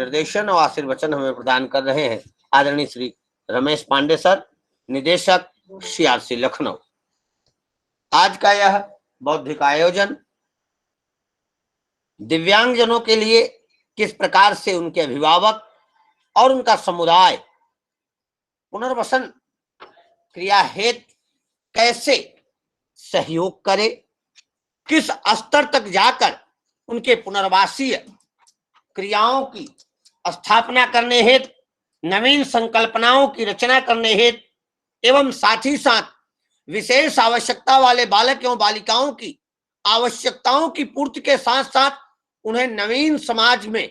निर्देशन और आशीर्वचन हमें प्रदान कर रहे हैं आदरणीय श्री रमेश पांडे सर, निदेशक CRC लखनऊ। आज का यह बौद्धिक आयोजन दिव्यांगजनों के लिए किस प्रकार से उनके अभिभावक और उनका समुदाय पुनर्वसन क्रिया हेतु कैसे सहयोग करे, किस स्तर तक जाकर उनके पुनर्वासीय क्रियाओं की स्थापना करने हेतु नवीन संकल्पनाओं की रचना करने हेतु एवं साथ ही साथ विशेष आवश्यकता वाले बालक एवं बालिकाओं की आवश्यकताओं की पूर्ति के साथ साथ उन्हें नवीन समाज में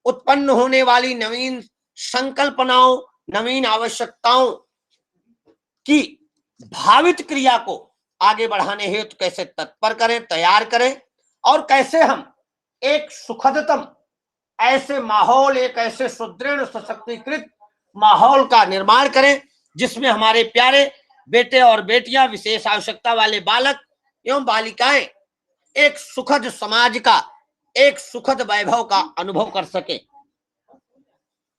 उत्पन्न होने वाली नवीन संकल्पनाओं, नवीन आवश्यकताओं की भावित क्रिया को आगे बढ़ाने हेतु कैसे तत्पर करें, तैयार करें और कैसे हम एक सुखदतम ऐसे माहौल, एक ऐसे सुदृढ़ सशक्तिकृत माहौल का निर्माण करें जिसमें हमारे प्यारे बेटे और बेटियां, विशेष आवश्यकता वाले बालक एवं बालिकाएं एक सुखद समाज का, एक सुखद वैभव का अनुभव कर सके।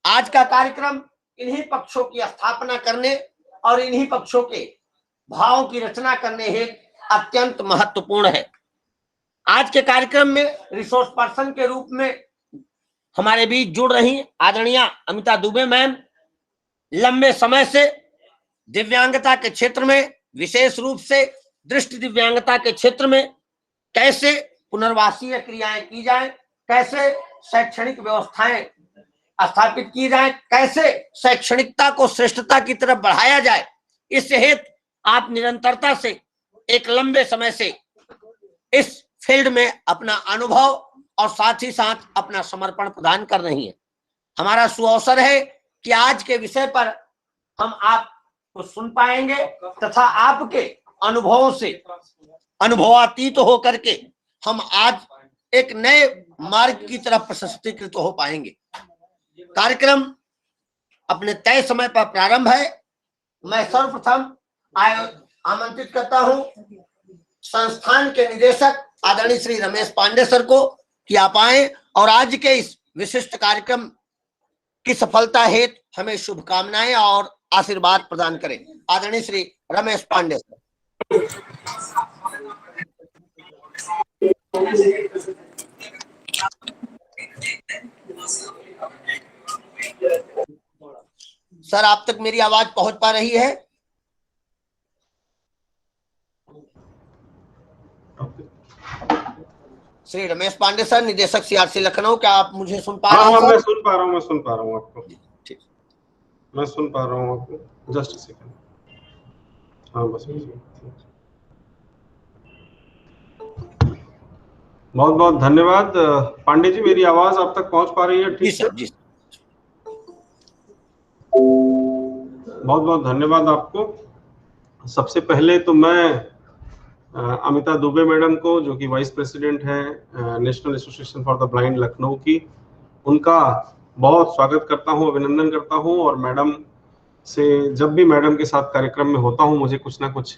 आज का कार्यक्रम इन्हीं पक्षों की स्थापना करने और इन्हीं पक्षों के भावों की रचना करने हेतु अत्यंत महत्वपूर्ण है। आज के कार्यक्रम में रिसोर्स पर्सन के रूप में हमारे बीच जुड़ रही आदरणीय अमिता दुबे मैम लंबे समय से दिव्यांगता के क्षेत्र में, विशेष रूप से दृष्टि दिव्यांगता के क्षेत्र में कैसे पुनर्वासीय क्रियाएं की जाए, कैसे शैक्षणिक व्यवस्थाएं स्थापित की जाए, कैसे शैक्षणिकता को श्रेष्ठता की तरफ बढ़ाया जाए, इस हेतु आप निरंतरता से एक लंबे समय से इस फील्ड में अपना अनुभव और साथ ही साथ अपना समर्पण प्रदान कर रही है। हमारा सुअवसर है कि आज के विषय पर हम आपको सुन पाएंगे तथा आपके अनुभवों से अनुभवातीत होकर के हम आज एक नए मार्ग की तरफ प्रशस्तीकृत हो पाएंगे। कार्यक्रम अपने तय समय पर प्रारंभ है। मैं सर्वप्रथम आमंत्रित करता हूं संस्थान के निदेशक आदरणीय श्री रमेश पांडे सर को कि आप आए और आज के इस विशिष्ट कार्यक्रम की सफलता हेतु हमें शुभकामनाएं और आशीर्वाद प्रदान करें। आदरणीय श्री रमेश पांडे सर। सर, आप तक मेरी आवाज पहुंच पा रही है? श्री रमेश पांडे सर, निदेशक CRC लखनऊ, क्या आप मुझे सुन पा रहे हैं? मैं सुन पा रहा हूँ आपको। ठीक, मैं सुन पा रहा हूँ आपको। Just a second. हाँ, बस बहुत बहुत धन्यवाद। पांडे जी, मेरी आवाज आप तक पहुंच पा रही है? ठीक है जी। बहुत बहुत धन्यवाद आपको। सबसे पहले तो मैं अमिता दुबे मैडम को, जो कि वाइस प्रेसिडेंट है national association for the blind Lucknow की, उनका बहुत स्वागत करता हूं, अभिनंदन करता हूं। और मैडम से जब भी मैडम के साथ कार्यक्रम में होता हूं मुझे कुछ ना कुछ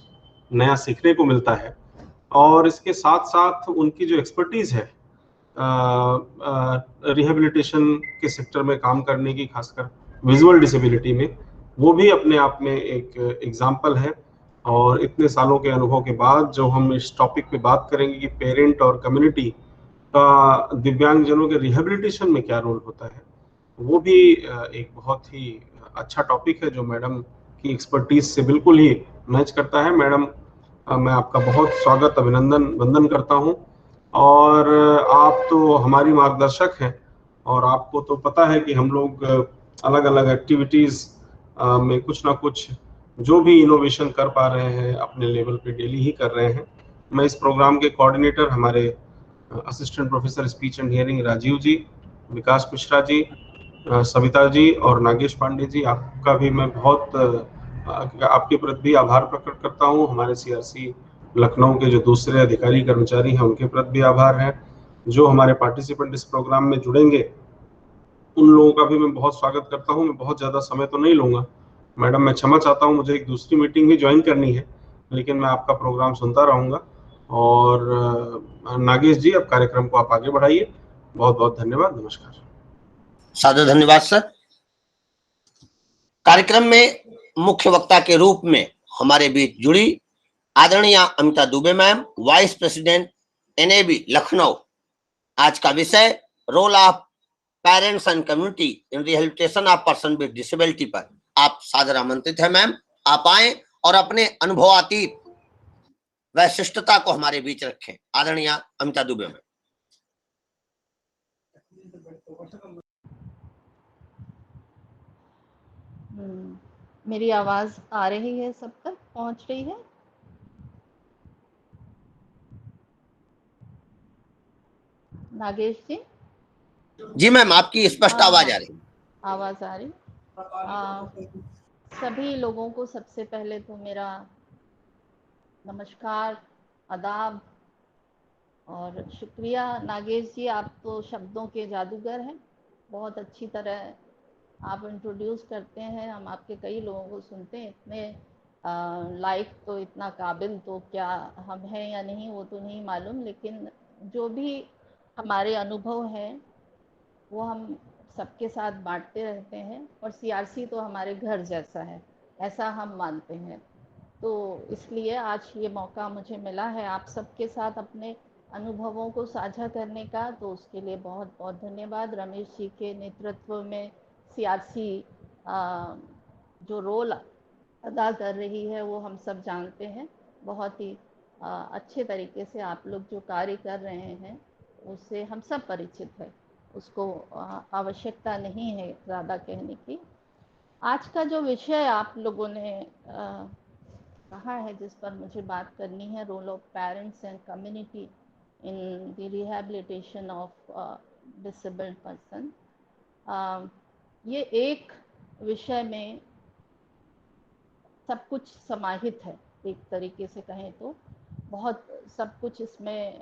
नया सीखने को मिलता है। और इसके साथ साथ उनकी जो एक्सपर्टीज है रिहेबिलिटेशन के सेक्टर में काम करने की, खासकर विजुअल डिसेबिलिटी में, वो भी अपने आप में एक एग्जाम्पल है। और इतने सालों के अनुभव के बाद जो हम इस टॉपिक पे बात करेंगे कि पेरेंट और कम्युनिटी का दिव्यांगजनों के रिहेबिलिटेशन में क्या रोल होता है, वो भी एक बहुत ही अच्छा टॉपिक है जो मैडम की एक्सपर्टीज से बिल्कुल ही मैच करता है। मैडम, मैं आपका बहुत स्वागत, अभिनंदन, वंदन करता हूं। और आप तो हमारी मार्गदर्शक हैं और आपको तो पता है कि हम लोग अलग अलग एक्टिविटीज में कुछ ना कुछ जो भी इनोवेशन कर पा रहे हैं अपने लेवल पे डेली ही कर रहे हैं। मैं इस प्रोग्राम के कोऑर्डिनेटर हमारे assistant professor speech and hearing Rajeev ji, Vikas Mishra ji, Savita ji और नागेश पांडे जी, आपका भी मैं बहुत आपके प्रति भी आभार प्रकट करता हूं। हमारे CRC लखनऊ के जो दूसरे अधिकारी कर्मचारी हैं उनके प्रति भी आभार है। जो हमारे पार्टिसिपेंट इस प्रोग्राम में जुड़ेंगे उन लोगों का भी मैं बहुत स्वागत करता हूं। मैं बहुत ज़्यादा समय तो नहीं लूँगा मैडम, मैं क्षमा चाहता हूं, मुझे एक दूसरी मीटिंग भी ज्वाइन करनी है, लेकिन मैं आपका प्रोग्राम सुनता रहूँगा। और नागेश जी, अब कार्यक्रम को आप आगे बढ़ाइए। बहुत बहुत धन्यवाद, नमस्कार। सादर धन्यवाद सर। कार्यक्रम में मुख्य वक्ता के रूप में हमारे बीच जुड़ी आदरणीय Amita Dubey ma'am, vice president NAB Lucknow. आज का विषय role of parents and community in rehabilitation of person with disability पर आप सादर आमंत्रित है मैम। आप आए और अपने अनुभवातीत वैशिष्टता को हमारे बीच रखें। आदरणीय अमिता दुबे मैम। मेरी आवाज आ रही है, सब तक पहुंच रही है? नागेश जी? जी मैम, आपकी स्पष्ट आवाज आ रही। आवाज आ रही। सभी लोगों को सबसे पहले तो मेरा नमस्कार, आदाब और शुक्रिया। नागेश जी, आप तो शब्दों के जादूगर हैं। बहुत अच्छी तरह आप इंट्रोड्यूस करते हैं। हम आपके कई लोगों को सुनते हैं, इतने लाइक तो, इतना काबिल तो क्या हम हैं या नहीं वो तो नहीं मालूम, लेकिन जो भी हमारे अनुभव हैं वो हम सबके साथ बांटते रहते हैं। और सीआरसी तो हमारे घर जैसा है, ऐसा हम मानते हैं। तो इसलिए आज ये मौका मुझे मिला है आप सबके साथ अपने अनुभवों को साझा करने का, तो उसके लिए बहुत बहुत धन्यवाद। रमेश जी के नेतृत्व में सीआरसी जो रोल अदा कर रही है वो हम सब जानते हैं। बहुत ही अच्छे तरीके से आप लोग जो कार्य कर रहे हैं उससे हम सब परिचित है, उसको आवश्यकता नहीं है ज़्यादा कहने की। आज का जो विषय आप लोगों ने कहा है, जिस पर मुझे बात करनी है, role of parents and community in the rehabilitation of disabled person, ये एक विषय में सब कुछ समाहित है। एक तरीके से कहें तो बहुत सब कुछ इसमें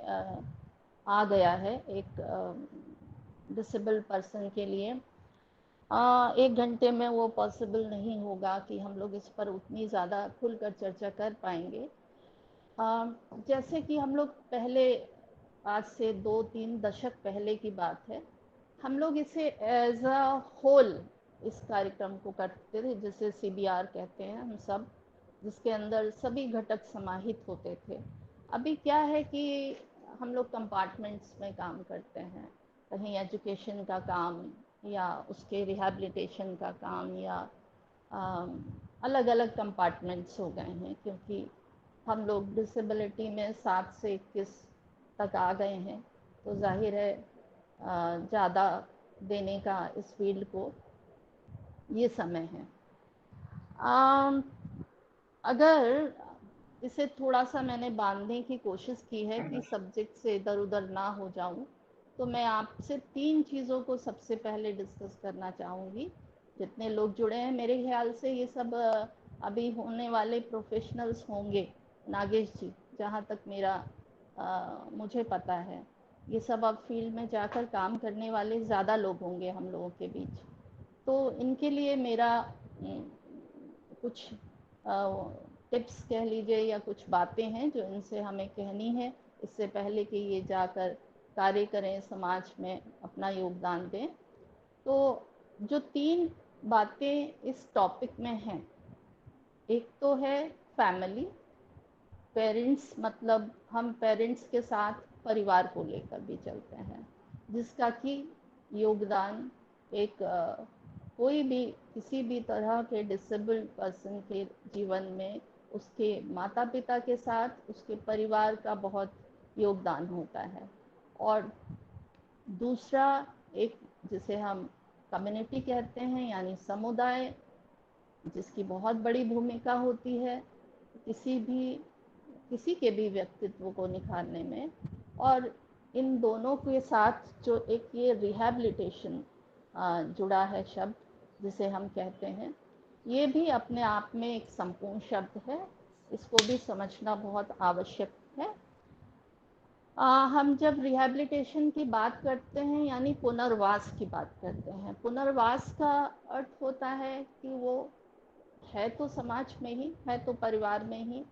आ गया है। एक डिसेबल्ड पर्सन के लिए 1 घंटे में वो पॉसिबल नहीं होगा कि हम लोग इस पर उतनी ज़्यादा खुलकर चर्चा कर पाएंगे। जैसे कि हम लोग पहले, आज से 2-3 दशक पहले की बात है, हम लोग इसे एज अ होल इस कार्यक्रम को करते थे, जिसे CBR कहते हैं हम सब, जिसके अंदर सभी घटक समाहित होते थे। अभी क्या है कि हम लोग कंपार्टमेंट्स में काम करते हैं, कहीं एजुकेशन का काम या उसके रिहैबिलिटेशन का काम, या अलग अलग कंपार्टमेंट्स हो गए हैं, क्योंकि हम लोग डिसेबिलिटी में 7 से 21 तक आ गए हैं। तो जाहिर है ज़्यादा देने का इस फील्ड को ये समय है। अगर इसे थोड़ा सा मैंने बांधने की कोशिश की है कि सब्जेक्ट से इधर उधर ना हो जाऊं, तो मैं आपसे 3 चीज़ों को सबसे पहले डिस्कस करना चाहूँगी। जितने लोग जुड़े हैं, मेरे ख्याल से ये सब अभी होने वाले प्रोफेशनल्स होंगे। नागेश जी, जहाँ तक मेरा मुझे पता है, ये सब अब फील्ड में जाकर काम करने वाले ज़्यादा लोग होंगे हम लोगों के बीच। तो इनके लिए मेरा कुछ टिप्स कह लीजिए या कुछ बातें हैं जो इनसे हमें कहनी है, इससे पहले कि ये जाकर कार्य करें, समाज में अपना योगदान दें। तो जो 3 बातें इस टॉपिक में हैं, एक तो है फैमिली, पेरेंट्स, मतलब हम पेरेंट्स के साथ परिवार को लेकर भी चलते हैं, जिसका कि योगदान एक कोई भी किसी भी तरह के डिसेबल्ड पर्सन के जीवन में उसके माता पिता के साथ उसके परिवार का बहुत योगदान होता है। और दूसरा एक, जिसे हम कम्युनिटी कहते हैं, यानी समुदाय, जिसकी बहुत बड़ी भूमिका होती है किसी के भी व्यक्तित्व को निखारने में। और इन दोनों के साथ जो एक ये रिहैबिलिटेशन जुड़ा है शब्द, जिसे हम कहते हैं, ये भी अपने आप में एक संपूर्ण शब्द है। इसको भी समझना बहुत आवश्यक है। हम जब रिहैबिलिटेशन की बात करते हैं, यानी पुनर्वास की बात करते हैं, पुनर्वास का अर्थ होता है कि वो है तो समाज में ही, है तो परिवार में ही,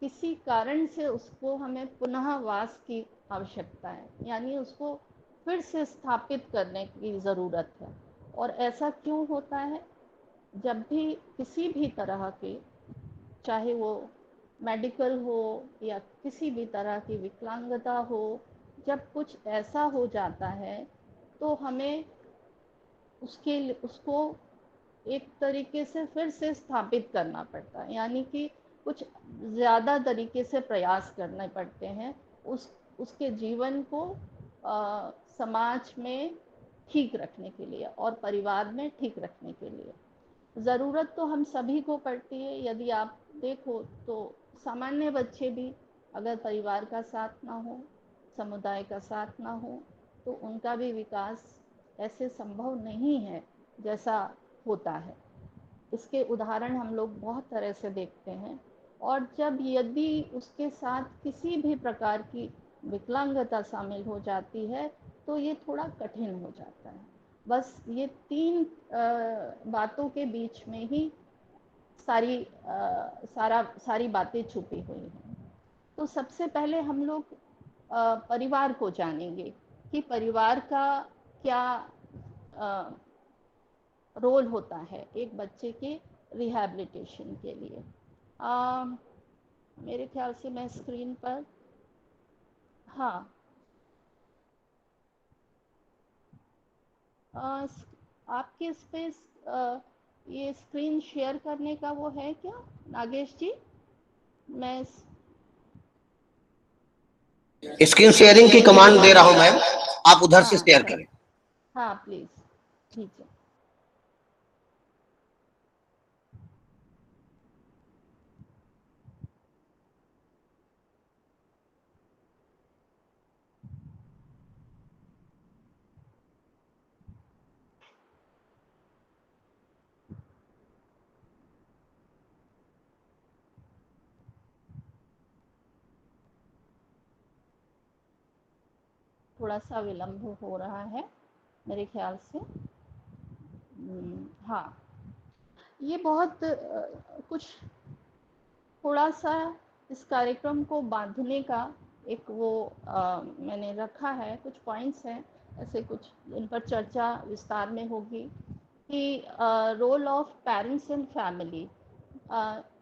किसी कारण से उसको हमें पुनः वास की आवश्यकता है, यानी उसको फिर से स्थापित करने की ज़रूरत है। और ऐसा क्यों होता है? जब भी किसी भी तरह के, चाहे वो मेडिकल हो या किसी भी तरह की विकलांगता हो, जब कुछ ऐसा हो जाता है तो हमें उसको एक तरीके से फिर से स्थापित करना पड़ता है, यानी कि कुछ ज़्यादा तरीके से प्रयास करने पड़ते हैं उसके जीवन को समाज में ठीक रखने के लिए और परिवार में ठीक रखने के लिए। ज़रूरत तो हम सभी को पड़ती है। यदि आप देखो तो सामान्य बच्चे भी अगर परिवार का साथ ना हो, समुदाय का साथ ना हो, तो उनका भी विकास ऐसे संभव नहीं है जैसा होता है। इसके उदाहरण हम लोग बहुत तरह से देखते हैं। और जब यदि उसके साथ किसी भी प्रकार की विकलांगता शामिल हो जाती है तो ये थोड़ा कठिन हो जाता है। बस ये 3 बातों के बीच में ही सारी बातें छुपी हुई हैं। तो सबसे पहले हम लोग परिवार को जानेंगे कि परिवार का क्या रोल होता है एक बच्चे के रिहैबिलिटेशन के लिए। मेरे ख्याल से मैं स्क्रीन पर, हाँ, आपके इस पे ये स्क्रीन शेयर करने का वो है क्या नागेश जी? मैं स्क्रीन शेयरिंग की कमांड दे रहा हूं मैम, आप उधर से शेयर अच्छा, करें। हाँ प्लीज, ठीक है। थोड़ा सा विलम्ब हो रहा है मेरे ख्याल से। हाँ, ये बहुत कुछ थोड़ा सा इस कार्यक्रम को बांधने का एक वो मैंने रखा है, कुछ पॉइंट्स हैं ऐसे कुछ इन पर चर्चा विस्तार में होगी कि role of parents in family.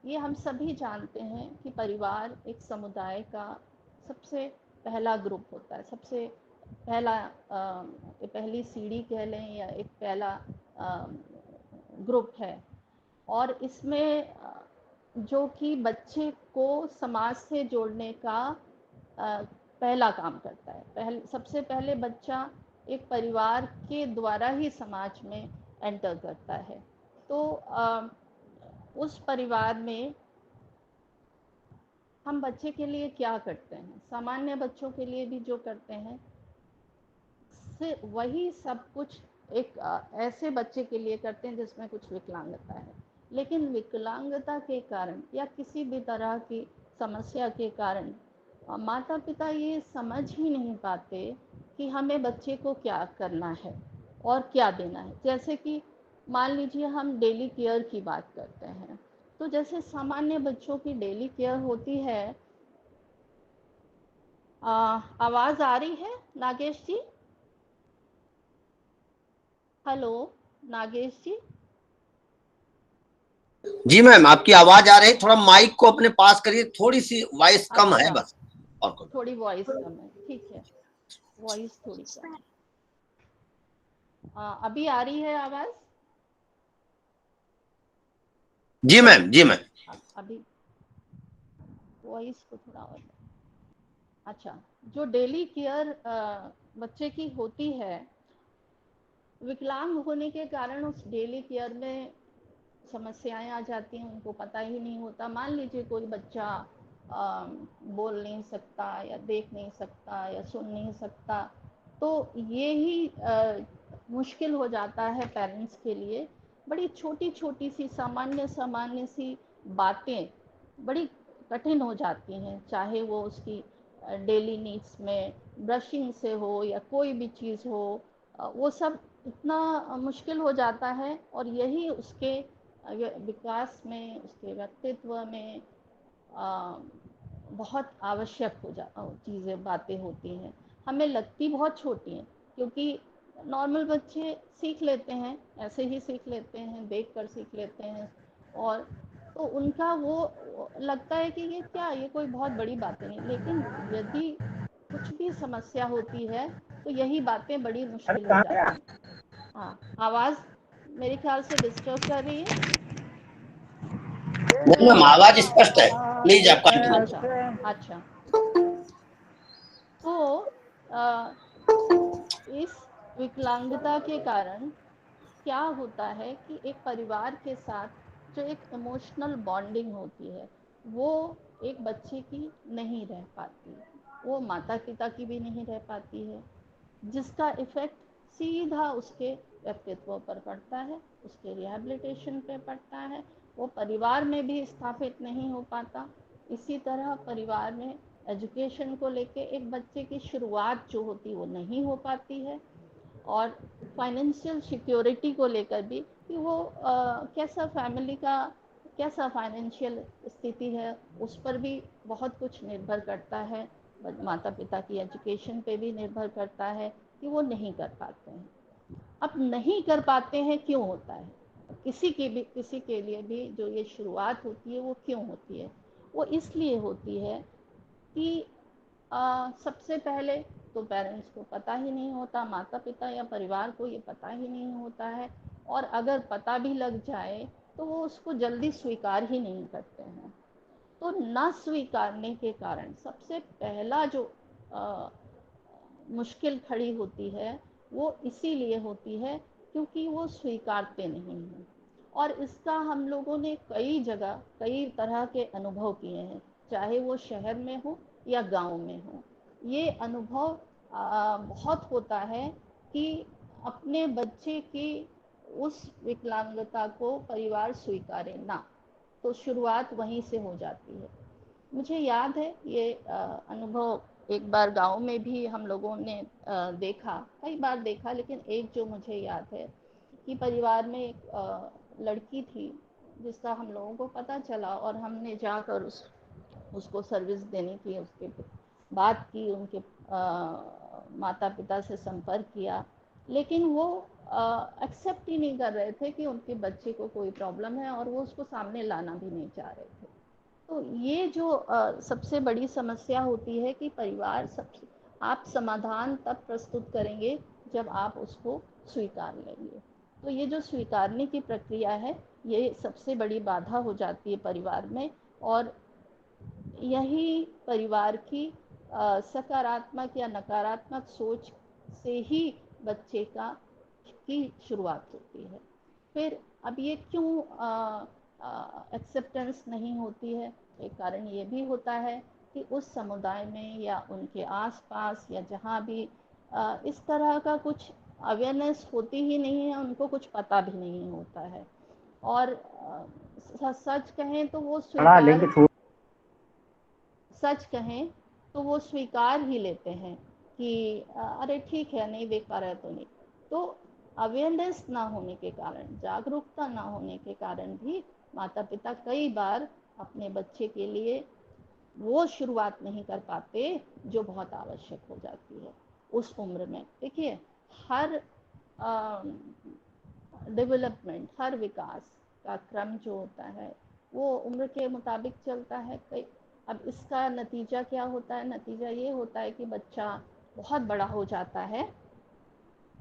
ये हम सभी जानते हैं कि परिवार एक समुदाय का सबसे पहला ग्रुप होता है, सबसे पहला पहली सीढ़ी कह लें या एक पहला ग्रुप है। और इसमें जो कि बच्चे को समाज से जोड़ने का पहला काम करता है। सबसे पहले बच्चा एक परिवार के द्वारा ही समाज में एंटर करता है। तो उस परिवार में हम बच्चे के लिए क्या करते हैं, सामान्य बच्चों के लिए भी जो करते हैं से वही सब कुछ एक ऐसे बच्चे के लिए करते हैं जिसमें कुछ विकलांगता है। लेकिन विकलांगता के कारण या किसी भी तरह की समस्या के कारण माता पिता ये समझ ही नहीं पाते कि हमें बच्चे को क्या करना है और क्या देना है। जैसे कि मान लीजिए हम डेली केयर की बात करते हैं, तो जैसे सामान्य बच्चों की डेली केयर होती है। आवाज़ आ रही है नागेश जी? हेलो नागेश जी? जी मैम, आपकी आवाज आ रही है, थोड़ा माइक को अपने पास करिए, थोड़ी सी वॉइस कम है अच्छा, बस, और कोई थोड़ी वॉइस कम है, ठीक है, वॉइस थोड़ी कम है। अभी आ रही है आवाज़? जी मैम, जी मैम। अभी वॉइस को थोड़ा और, अच्छा, जो डेली केयर बच्चे की होती है, विकलांग होने के कारण उस डेली केयर में समस्याएं आ जाती हैं, उनको पता ही नहीं होता। मान लीजिए कोई बच्चा बोल नहीं सकता या देख नहीं सकता या सुन नहीं सकता, तो ये ही मुश्किल हो जाता है पेरेंट्स के लिए। बड़ी छोटी छोटी सी सामान्य सी बातें बड़ी कठिन हो जाती हैं, चाहे वो उसकी डेली नीड्स में ब्रशिंग से हो या कोई भी चीज़ हो, वो सब इतना मुश्किल हो जाता है। और यही उसके विकास में, उसके व्यक्तित्व में बहुत आवश्यक हो जा चीज़ें बातें होती हैं। हमें लगती बहुत छोटी हैं, क्योंकि नॉर्मल बच्चे सीख लेते हैं, ऐसे ही सीख लेते हैं, देखकर सीख लेते हैं, और तो उनका वो लगता है कि ये क्या, ये कोई बहुत बड़ी बातें नहीं। लेकिन यदि कुछ भी समस्या होती है तो यही बातें बड़ी मुश्किल हो जाती हैं। हाँ, आवाज़ मेरे ख्याल से डिस्टर्ब कर रही है। नहीं मैम, आवाज स्पष्ट है, प्लीज आप कंटिन्यू। अच्छा अच्छा। तो इस विकलांगता के कारण क्या होता है कि एक परिवार के साथ जो एक इमोशनल बॉन्डिंग होती है वो एक बच्चे की नहीं रह पाती, वो माता पिता की भी नहीं रह पाती है, जिसका इफेक्ट सीधा उसके व्यक्तित्व पर पड़ता है, उसके रिहैबिलिटेशन पे पड़ता है, वो परिवार में भी स्थापित नहीं हो पाता। इसी तरह परिवार में एजुकेशन को लेके एक बच्चे की शुरुआत जो होती वो नहीं हो पाती है, और फाइनेंशियल सिक्योरिटी को लेकर भी कि वो कैसा फैमिली का कैसा फाइनेंशियल स्थिति है उस पर भी बहुत कुछ निर्भर करता है, माता पिता की एजुकेशन पे भी निर्भर करता है कि वो नहीं कर पाते हैं। अब नहीं कर पाते हैं क्यों होता है, किसी के लिए भी जो ये शुरुआत होती है वो क्यों होती है, वो इसलिए होती है कि सबसे पहले तो पेरेंट्स को पता ही नहीं होता, माता पिता या परिवार को ये पता ही नहीं होता है, और अगर पता भी लग जाए तो वो उसको जल्दी स्वीकार ही नहीं करते हैं। तो न स्वीकारने के कारण सबसे पहला जो मुश्किल खड़ी होती है वो इसीलिए होती है क्योंकि वो स्वीकारते नहीं हैं। और इसका हम लोगों ने कई जगह कई तरह के अनुभव किए हैं, चाहे वो शहर में हो या गांव में हो। ये अनुभव बहुत होता है कि अपने बच्चे की उस विकलांगता को परिवार स्वीकारे ना, तो शुरुआत वहीं से हो जाती है। मुझे याद है ये अनुभव एक बार गांव में भी हम लोगों ने देखा, कई बार देखा, लेकिन एक जो मुझे याद है कि परिवार में एक लड़की थी जिसका हम लोगों को पता चला, और हमने जाकर उसको सर्विस देने की उसके बात की, उनके माता पिता से संपर्क किया, लेकिन वो एक्सेप्ट ही नहीं कर रहे थे कि उनके बच्चे को कोई प्रॉब्लम है, और वो उसको सामने लाना भी नहीं चाह रहे थे। तो ये जो सबसे बड़ी समस्या होती है कि परिवार सबसे आप समाधान तब प्रस्तुत करेंगे जब आप उसको स्वीकार लेंगे। तो ये जो स्वीकारने की प्रक्रिया है ये सबसे बड़ी बाधा हो जाती है परिवार में, और यही परिवार की सकारात्मक या नकारात्मक सोच से ही बच्चे की शुरुआत होती है। फिर अब ये क्यों एक्सेप्टेंस नहीं होती है, एक कारण ये भी होता है कि उस समुदाय में या उनके आसपास या जहाँ भी इस तरह का कुछ अवेयरनेस होती ही नहीं है, उनको कुछ पता भी नहीं होता है, और सच कहें तो वो सच कहें तो वो स्वीकार ही लेते हैं कि अरे ठीक है, नहीं देख पा रहे तो नहीं। तो अवेयरनेस ना होने के कारण, जागरूकता ना होने के कारण भी माता पिता कई बार अपने बच्चे के लिए वो शुरुआत नहीं कर पाते जो बहुत आवश्यक हो जाती है उस उम्र में। देखिए, हर डेवलपमेंट, हर विकास का क्रम जो होता है वो उम्र के मुताबिक चलता है। कई अब इसका नतीजा क्या होता है, नतीजा ये होता है कि बच्चा बहुत बड़ा हो जाता है,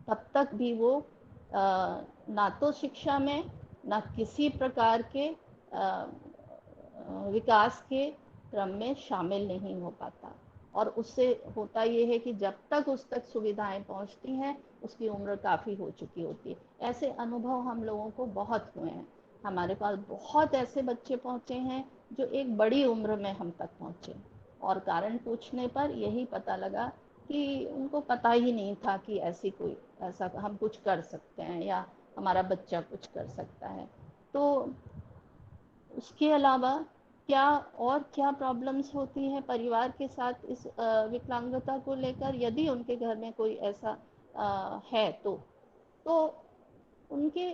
तब तक भी वो ना तो शिक्षा में ना किसी प्रकार के विकास के क्रम में शामिल नहीं हो पाता, और उससे होता ये है कि जब तक उस तक सुविधाएं पहुंचती हैं उसकी उम्र काफ़ी हो चुकी होती है। ऐसे अनुभव हम लोगों को बहुत हुए हैं, हमारे पास बहुत ऐसे बच्चे पहुंचे हैं जो एक बड़ी उम्र में हम तक पहुंचे, और कारण पूछने पर यही पता लगा कि उनको पता ही नहीं था कि ऐसा हम कुछ कर सकते हैं या हमारा बच्चा कुछ कर सकता है। तो उसके अलावा क्या प्रॉब्लम्स होती हैं परिवार के साथ इस विकलांगता को लेकर, यदि उनके घर में कोई ऐसा है तो उनके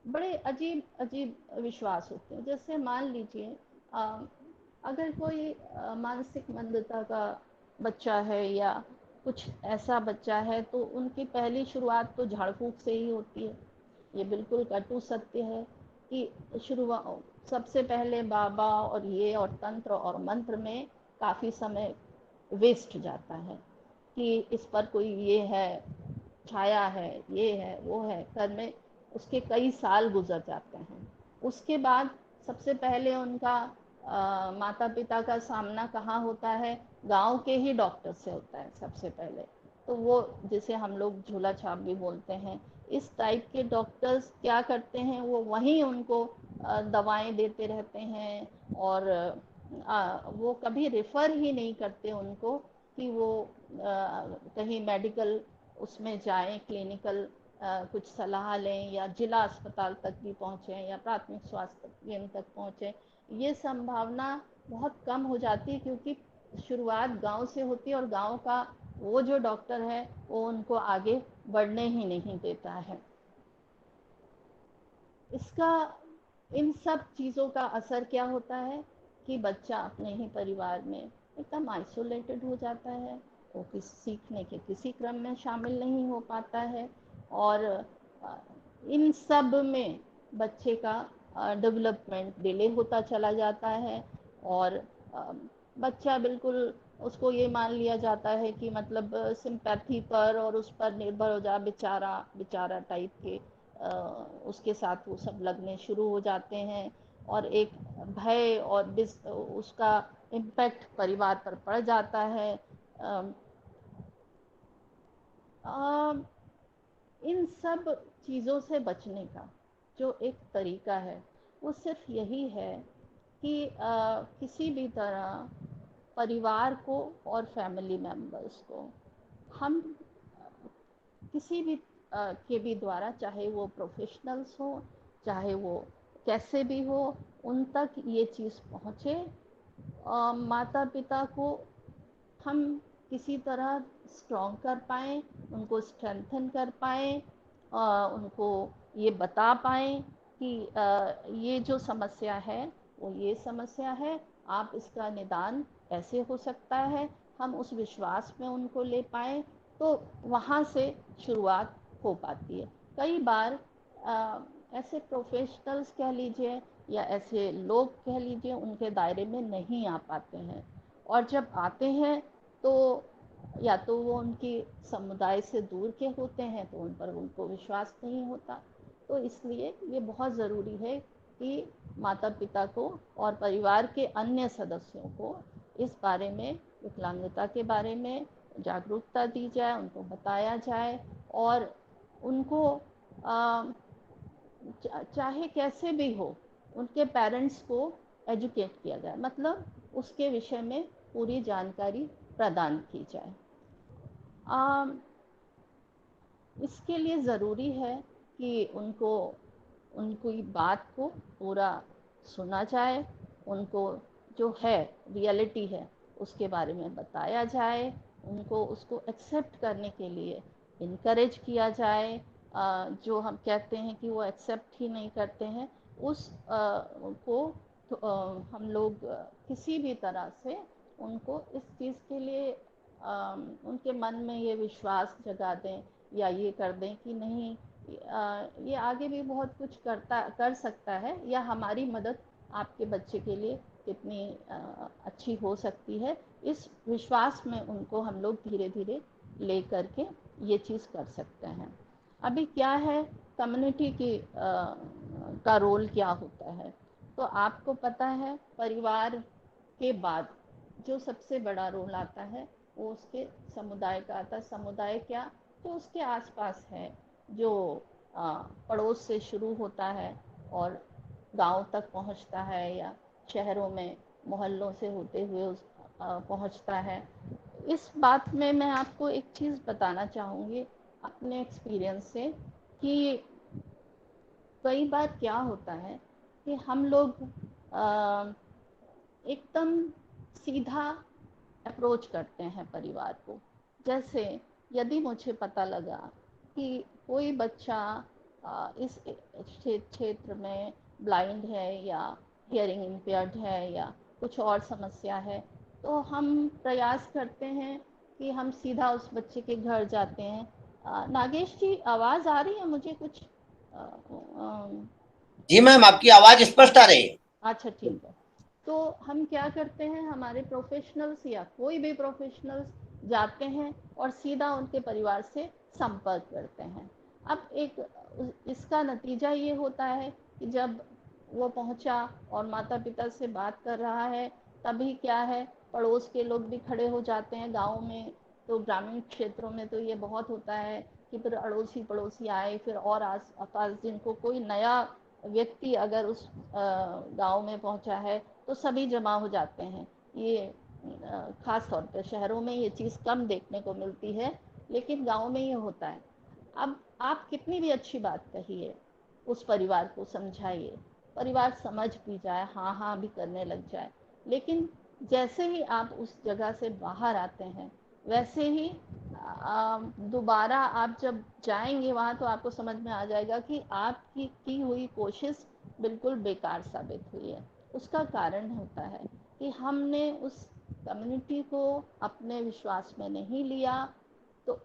बड़े अजीब अजीब विश्वास होते हैं। जैसे मान लीजिए अगर कोई मानसिक मंदता का बच्चा है, या कुछ ऐसा बच्चा है तो उनकी पहली शुरुआत तो झाड़ फूंक से ही होती है। ये बिल्कुल कटु सत्य है कि शुरुआत सबसे पहले बाबा और ये और तंत्र और मंत्र में काफ़ी समय वेस्ट जाता है कि इस पर कोई ये है, छाया है, ये है, वो है, घर में उसके कई साल गुजर जाते हैं। उसके बाद सबसे पहले उनका माता पिता का सामना कहाँ होता है? गांव के ही डॉक्टर से होता है सबसे पहले। तो वो जिसे हम लोग झोला छाप भी बोलते हैं, इस टाइप के डॉक्टर्स क्या करते हैं, वो वहीं उनको दवाएं देते रहते हैं और वो कभी रेफर ही नहीं करते उनको कि वो कहीं मेडिकल उसमें जाएं, क्लिनिकल कुछ सलाह लें या जिला अस्पताल तक भी पहुँचें या प्राथमिक स्वास्थ्य केंद्र तक पहुँचें। ये संभावना बहुत कम हो जाती है क्योंकि शुरुआत गांव से होती है और गांव का वो जो डॉक्टर है वो उनको आगे बढ़ने ही नहीं देता है। इसका इन सब चीज़ों का असर क्या होता है कि बच्चा अपने ही परिवार में एकदम आइसोलेटेड हो जाता है। वो सीखने के किसी क्रम में शामिल नहीं हो पाता है और इन सब में बच्चे का डेवलपमेंट डिले होता चला जाता है और बच्चा बिल्कुल उसको ये मान लिया जाता है कि मतलब सिंपैथी पर और उस पर निर्भर हो जा, बेचारा बेचारा टाइप के उसके साथ वो सब लगने शुरू हो जाते हैं और एक भय और उसका इम्पैक्ट परिवार पर पड़ जाता है। इन सब चीज़ों से बचने का जो एक तरीका है वो सिर्फ यही है कि किसी भी तरह परिवार को और फैमिली मेम्बर्स को हम किसी भी के भी द्वारा, चाहे वो प्रोफेशनल्स हो, चाहे वो कैसे भी हो, उन तक ये चीज़ पहुँचे। माता पिता को हम किसी तरह स्ट्रॉन्ग कर पाएँ, उनको स्ट्रेंथन कर पाएँ, उनको ये बता पाएँ कि ये जो समस्या है वो ये समस्या है, आप इसका निदान ऐसे हो सकता है। हम उस विश्वास में उनको ले पाएँ तो वहाँ से शुरुआत हो पाती है। कई बार ऐसे प्रोफेशनल्स कह लीजिए या ऐसे लोग कह लीजिए उनके दायरे में नहीं आ पाते हैं और जब आते हैं तो या तो वो उनकी समुदाय से दूर के होते हैं तो उन पर उनको विश्वास नहीं होता। तो इसलिए ये बहुत ज़रूरी है कि माता पिता को और परिवार के अन्य सदस्यों को इस बारे में, विकलांगता के बारे में जागरूकता दी जाए, उनको बताया जाए और उनको चाहे कैसे भी हो उनके पेरेंट्स को एजुकेट किया जाए, मतलब उसके विषय में पूरी जानकारी प्रदान की जाए। इसके लिए ज़रूरी है कि उनको उनकी बात को पूरा सुना जाए, उनको जो है रियलिटी है उसके बारे में बताया जाए, उनको उसको एक्सेप्ट करने के लिए इनकरेज किया जाए। जो हम कहते हैं कि वो एक्सेप्ट ही नहीं करते हैं उस को तो, हम लोग किसी भी तरह से उनको इस चीज़ के लिए उनके मन में ये विश्वास जगा दें या ये कर दें कि नहीं ये आगे भी बहुत कुछ कर सकता है या हमारी मदद आपके बच्चे के लिए कितनी अच्छी हो सकती है। इस विश्वास में उनको हम लोग धीरे धीरे ले करके ये चीज़ कर सकते हैं। अभी क्या है कम्युनिटी की का रोल क्या होता है, तो आपको पता है परिवार के बाद जो सबसे बड़ा रोल आता है वो उसके समुदाय का आता है। समुदाय क्या, तो उसके आसपास है जो पड़ोस से शुरू होता है और गांव तक पहुंचता है या शहरों में मोहल्लों से होते हुए पहुंचता है। इस बात में मैं आपको एक चीज़ बताना चाहूँगी अपने एक्सपीरियंस से कि कई बार क्या होता है कि हम लोग एकदम सीधा अप्रोच करते हैं परिवार को। जैसे यदि मुझे पता लगा कि कोई बच्चा इस क्षेत्र में ब्लाइंड है या हियरिंग इम्पेयर्ड है या कुछ और समस्या है, तो हम प्रयास करते हैं कि हम सीधा उस बच्चे के घर जाते हैं। नागेश जी, आवाज़ आ रही है मुझे कुछ? जी मैम, आपकी आवाज स्पष्ट आ रही है। अच्छा, ठीक है। तो हम क्या करते हैं, हमारे प्रोफेशनल्स या कोई भी प्रोफेशनल्स जाते हैं और सीधा उनके परिवार से संपर्क करते हैं। अब इसका नतीजा ये होता है कि जब वो पहुंचा और माता पिता से बात कर रहा है, तभी क्या है, पड़ोस के लोग भी खड़े हो जाते हैं। गांव में तो, ग्रामीण क्षेत्रों में तो ये बहुत होता है कि फिर अड़ोसी पड़ोसी आए, फिर और आस पास जिनको कोई नया व्यक्ति अगर उस गांव में पहुंचा है तो सभी जमा हो जाते हैं। ये खास तौर पर शहरों में ये चीज़ कम देखने को मिलती है, लेकिन गांव में ये होता है। अब आप कितनी भी अच्छी बात कहिए, उस परिवार को समझाइए, परिवार समझ भी जाए, हाँ हाँ भी करने लग जाए, लेकिन जैसे ही आप उस जगह से बाहर आते हैं, वैसे ही दोबारा आप जब जाएंगे वहाँ तो आपको समझ में आ जाएगा कि आपकी की हुई कोशिश बिल्कुल बेकार साबित हुई है। उसका कारण होता है कि हमने उस कम्युनिटी को अपने विश्वास में नहीं लिया। तो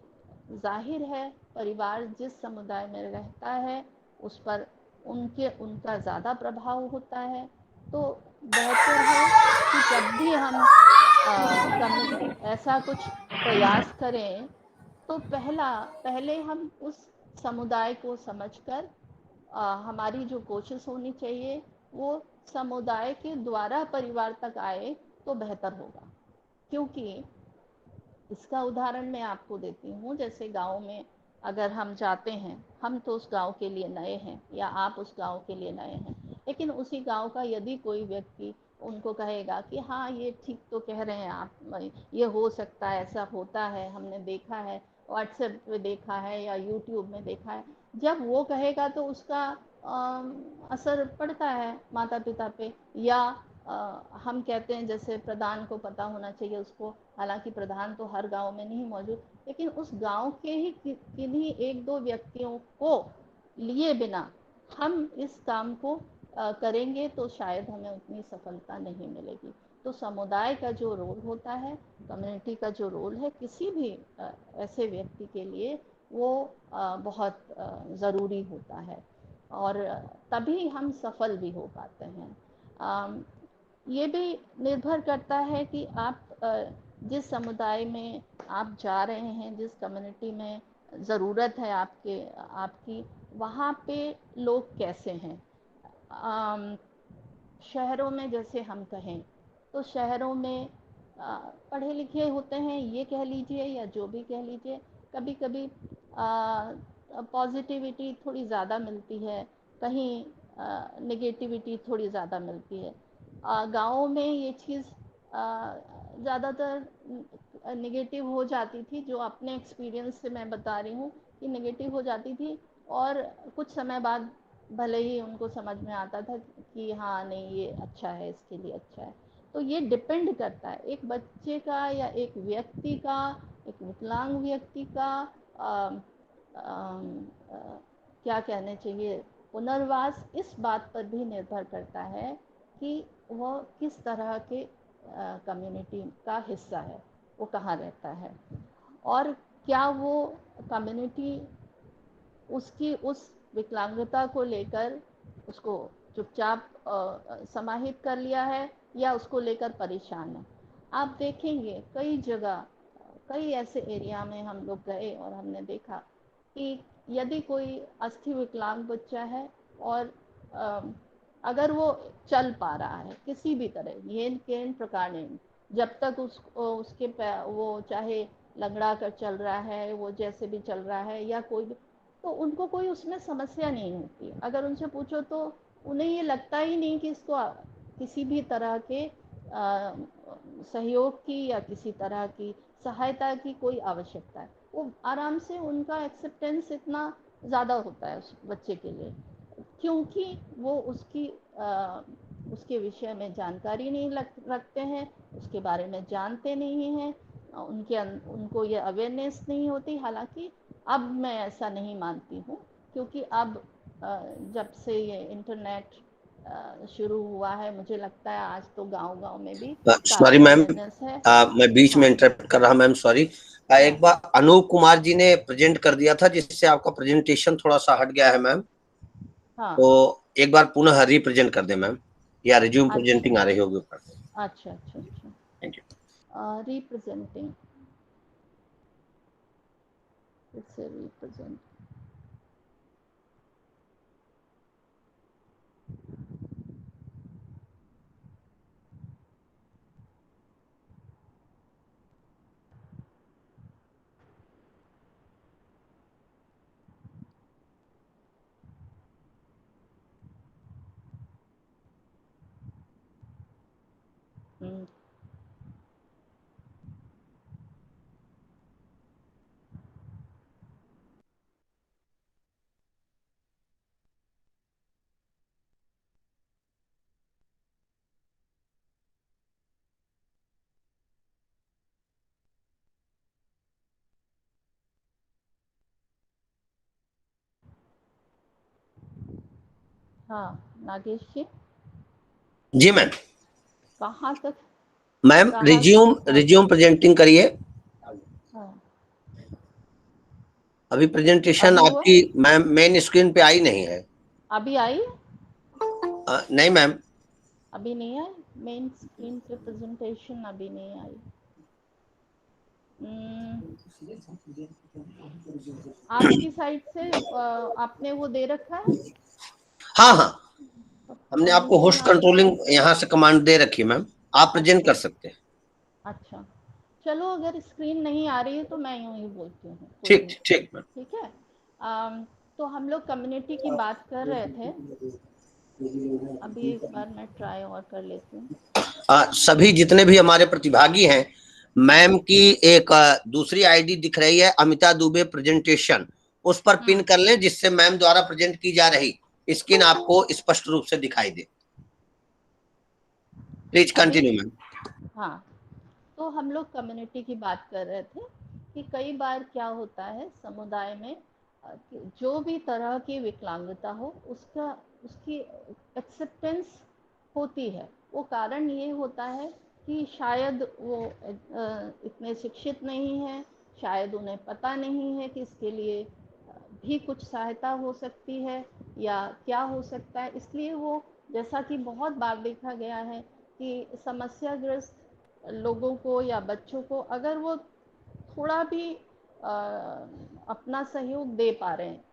जाहिर है, परिवार जिस समुदाय में रहता है उस पर उनका ज़्यादा प्रभाव होता है। तो बेहतर है कि जब भी हम ऐसा कुछ प्रयास करें तो पहले हम उस समुदाय को समझकर हमारी जो कोशिश होनी चाहिए वो समुदाय के द्वारा परिवार तक आए तो बेहतर होगा। क्योंकि इसका उदाहरण मैं आपको देती हूँ, जैसे गांव में अगर हम जाते हैं, हम तो उस गांव के लिए नए हैं या आप उस गांव के लिए नए हैं, लेकिन उसी गांव का यदि कोई व्यक्ति उनको कहेगा कि हाँ ये ठीक तो कह रहे हैं आप, ये हो सकता है, ऐसा होता है, हमने देखा है, व्हाट्सएप पे देखा है या यूट्यूब में देखा है, जब वो कहेगा तो उसका असर पड़ता है माता पिता पे। या हम कहते हैं जैसे प्रधान को पता होना चाहिए उसको, हालांकि प्रधान तो हर गांव में नहीं मौजूद, लेकिन उस गांव के ही किन्हीं एक दो व्यक्तियों को लिए बिना हम इस काम को करेंगे तो शायद हमें उतनी सफलता नहीं मिलेगी। तो समुदाय का जो रोल होता है, कम्युनिटी का जो रोल है किसी भी ऐसे व्यक्ति के लिए, वो बहुत ज़रूरी होता है और तभी हम सफल भी हो पाते हैं। ये भी निर्भर करता है कि आप जिस समुदाय में आप जा रहे हैं, जिस कम्युनिटी में ज़रूरत है आपकी, वहाँ पे लोग कैसे हैं। शहरों में जैसे हम कहें तो शहरों में पढ़े लिखे होते हैं, ये कह लीजिए या जो भी कह लीजिए, कभी कभी पॉजिटिविटी थोड़ी ज़्यादा मिलती है, कहीं नेगेटिविटी थोड़ी ज़्यादा मिलती है। गाँव में ये चीज़ ज़्यादातर नेगेटिव हो जाती थी, जो अपने एक्सपीरियंस से मैं बता रही हूँ कि नेगेटिव हो जाती थी, और कुछ समय बाद भले ही उनको समझ में आता था कि हाँ नहीं ये अच्छा है, इसके लिए अच्छा है। तो ये डिपेंड करता है एक बच्चे का या एक व्यक्ति का, एक विकलांग व्यक्ति का क्या कहने चाहिए, पुनर्वास इस बात पर भी निर्भर करता है कि वह किस तरह के कम्युनिटी का हिस्सा है, वो कहाँ रहता है, और क्या वो कम्युनिटी उसकी उस विकलांगता को लेकर उसको चुपचाप समाहित कर लिया है या उसको लेकर परेशान है। आप देखेंगे कई जगह, कई ऐसे एरिया में हम लोग गए और हमने देखा कि यदि कोई अस्थि विकलांग बच्चा है और अगर वो चल पा रहा है किसी भी तरह, ये केन प्रकार नहीं, जब तक उसके वो चाहे लंगड़ा कर चल रहा है, वो जैसे भी चल रहा है या कोई भी, तो उनको कोई उसमें समस्या नहीं होती। अगर उनसे पूछो तो उन्हें ये लगता ही नहीं कि इसको किसी भी तरह के सहयोग की या किसी तरह की सहायता की कोई आवश्यकता है। वो आराम से, उनका एक्सेप्टेंस इतना ज़्यादा होता है उस बच्चे के लिए, क्योंकि वो उसके विषय में जानकारी नहीं रखते हैं, उसके बारे में जानते नहीं हैं, उनको ये अवेयरनेस नहीं होती। हालांकि अब मैं ऐसा नहीं मानती हूँ, क्योंकि अब जब से ये इंटरनेट शुरू हुआ है। मुझे लगता है आज तो गांव-गांव में भी सॉरी काफ़ी मैम, अवेयरनेस है। मैं बीच में हाँ, इंटरप्ट कर रहा मैम, सॉरी। एक हाँ, बार अनूप कुमार जी ने प्रेजेंट कर दिया था, जिससे आपका प्रेजेंटेशन थोड़ा सा हट गया है मैम, हाँ। तो एक बार पुनः रिप्रेजेंट कर दे मैम, या रिज्यूम अच्छा, प्रेजेंटिंग आ रही होगी ऊपर। अच्छा, अच्छा, अच्छा। Thank you. Representing, it's a represent. हुँ, हाँ, नागेश जी, जी मैम। कहाँ तक मैम कहाँ रिज्यूम हाँ, रिज्यूम प्रेजेंटिंग करिए। हाँ, अभी प्रेजेंटेशन अभी हुआ? आपकी मैम मेन स्क्रीन पे आई नहीं है। अभी आई? नहीं मैम। अभी नहीं आई? मेन स्क्रीन पे प्रेजेंटेशन अभी नहीं आई। आपकी साइड से आपने वो दे रखा है? हाँ हाँ, हमने आपको परमिशन होस्ट आपकी कंट्रोलिंग साइड से? यहाँ से कमांड दे रखी है मैम, आप प्रेजेंट कर अच्छा, सकते हैं। अच्छा। चलो, अगर स्क्रीन नहीं आ रही है तो मैं यूँ ही बोलती हूँ, कोई ठीक नहीं। ठीक मैम। ठीक है? तो हम लोग कम्युनिटी की बात कर रहे थे। अभी एक बार मैं ट्राई और कर लेती हूँ। सभी जितने भी हमारे प्रतिभागी हैं, हाँ, मैम की एक दूसरी आईडी दिख रही है, अमिता दुबे प्रेजेंटेशन, उस पर पिन हुँ, कर लें, जिससे मैम द्वारा प्रेजेंट की जा रही स्क्रीन आपको स्पष्ट रूप से दिखाई दे। प्लीज अभी? Continue ma'am. हाँ, तो हम लोग कम्युनिटी की बात कर रहे थे कि कई बार क्या होता है समुदाय में, कि जो भी तरह की विकलांगता हो उसका उसकी एक्सेप्टेंस होती है। वो कारण ये होता है कि शायद वो इतने शिक्षित नहीं हैं, शायद उन्हें पता नहीं है कि इसके लिए भी कुछ सहायता हो सकती है या क्या हो सकता है। इसलिए वो, जैसा कि बहुत बार देखा गया है कि समस्याग्रस्त लोगों को या बच्चों को अगर वो थोड़ा भी अपना सहयोग दे पा रहे हैं,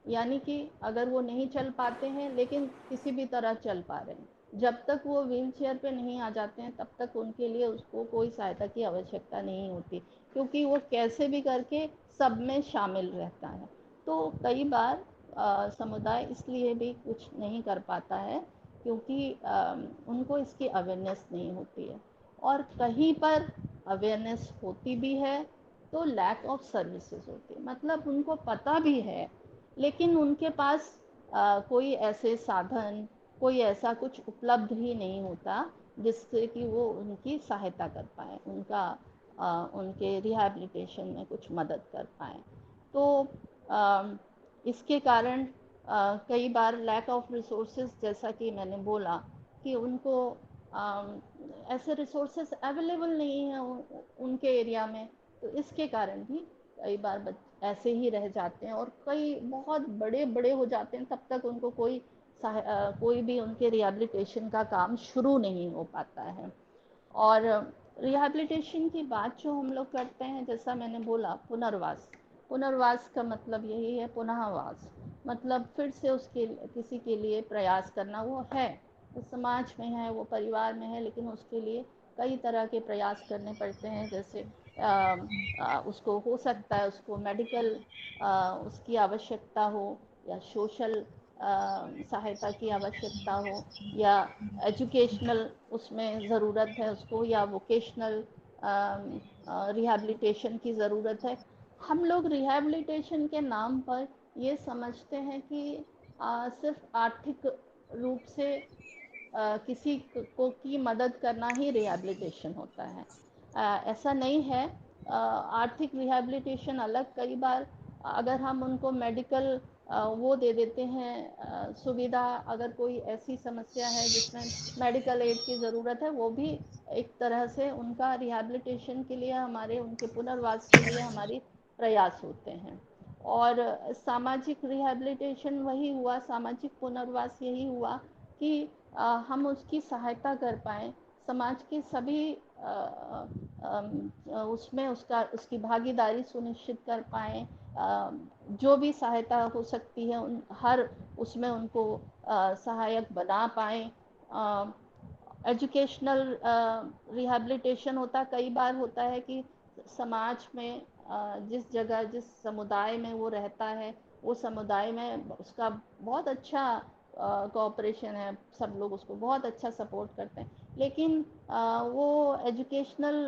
यानी कि अगर वो नहीं चल पाते हैं लेकिन किसी भी तरह चल पा रहे हैं, जब तक वो व्हील चेयर पे नहीं आ जाते हैं तब तक उनके लिए उसको कोई सहायता की आवश्यकता नहीं होती, क्योंकि वो कैसे भी करके सब में शामिल रहता है। तो कई बार समुदाय इसलिए भी कुछ नहीं कर पाता है क्योंकि उनको इसकी अवेयरनेस नहीं होती है, और कहीं पर अवेयरनेस होती भी है तो लैक ऑफ सर्विसेज होती है। मतलब उनको पता भी है लेकिन उनके पास कोई ऐसे साधन, कोई ऐसा कुछ उपलब्ध ही नहीं होता जिससे कि वो उनकी सहायता कर पाए, उनके रिहैबिलिटेशन में कुछ मदद कर पाए। तो इसके कारण कई बार लैक ऑफ रिसोर्सेज, जैसा कि मैंने बोला कि उनको ऐसे रिसोर्सेज अवेलेबल नहीं हैं उनके एरिया में, तो इसके कारण भी कई बार ऐसे ही रह जाते हैं और कई बहुत बड़े बड़े हो जाते हैं, तब तक उनको कोई भी उनके रिहैबिलिटेशन का काम शुरू नहीं हो पाता है। और रिहैबिलिटेशन की बात जो हम लोग करते हैं, जैसा मैंने बोला, पुनर्वास, पुनर्वास का मतलब यही है, पुनःवास मतलब फिर से उसके किसी के लिए प्रयास करना। वो है, वो समाज में है, वो परिवार में है, लेकिन उसके लिए कई तरह के प्रयास करने पड़ते हैं। जैसे उसको हो सकता है उसको मेडिकल उसकी आवश्यकता हो, या सोशल सहायता की आवश्यकता हो, या एजुकेशनल उसमें ज़रूरत है उसको, या वोकेशनल रिहैबिलिटेशन की ज़रूरत है। हम लोग रिहैबिलिटेशन के नाम पर ये समझते हैं कि सिर्फ आर्थिक रूप से किसी को की मदद करना ही रिहैबिलिटेशन होता है। ऐसा नहीं है। आर्थिक रिहैबिलिटेशन अलग, कई बार अगर हम उनको मेडिकल वो दे देते हैं सुविधा। अगर कोई ऐसी समस्या है जिसमें मेडिकल एड की ज़रूरत है, वो भी एक तरह से उनका रिहैबिलिटेशन के लिए, हमारे उनके पुनर्वास के लिए हमारी प्रयास होते हैं। और सामाजिक रिहैबिलिटेशन वही हुआ, सामाजिक पुनर्वास यही हुआ कि हम उसकी सहायता कर पाएँ, समाज के सभी उसमें उसकी भागीदारी सुनिश्चित कर पाएँ, जो भी सहायता हो सकती है उन हर उसमें उनको सहायक बना पाएँ। एजुकेशनल रिहैबिलिटेशन होता, कई बार होता है कि समाज में जिस जगह जिस समुदाय में वो रहता है, वो समुदाय में उसका बहुत अच्छा कोऑपरेशन है, सब लोग उसको बहुत अच्छा सपोर्ट करते हैं, लेकिन वो एजुकेशनल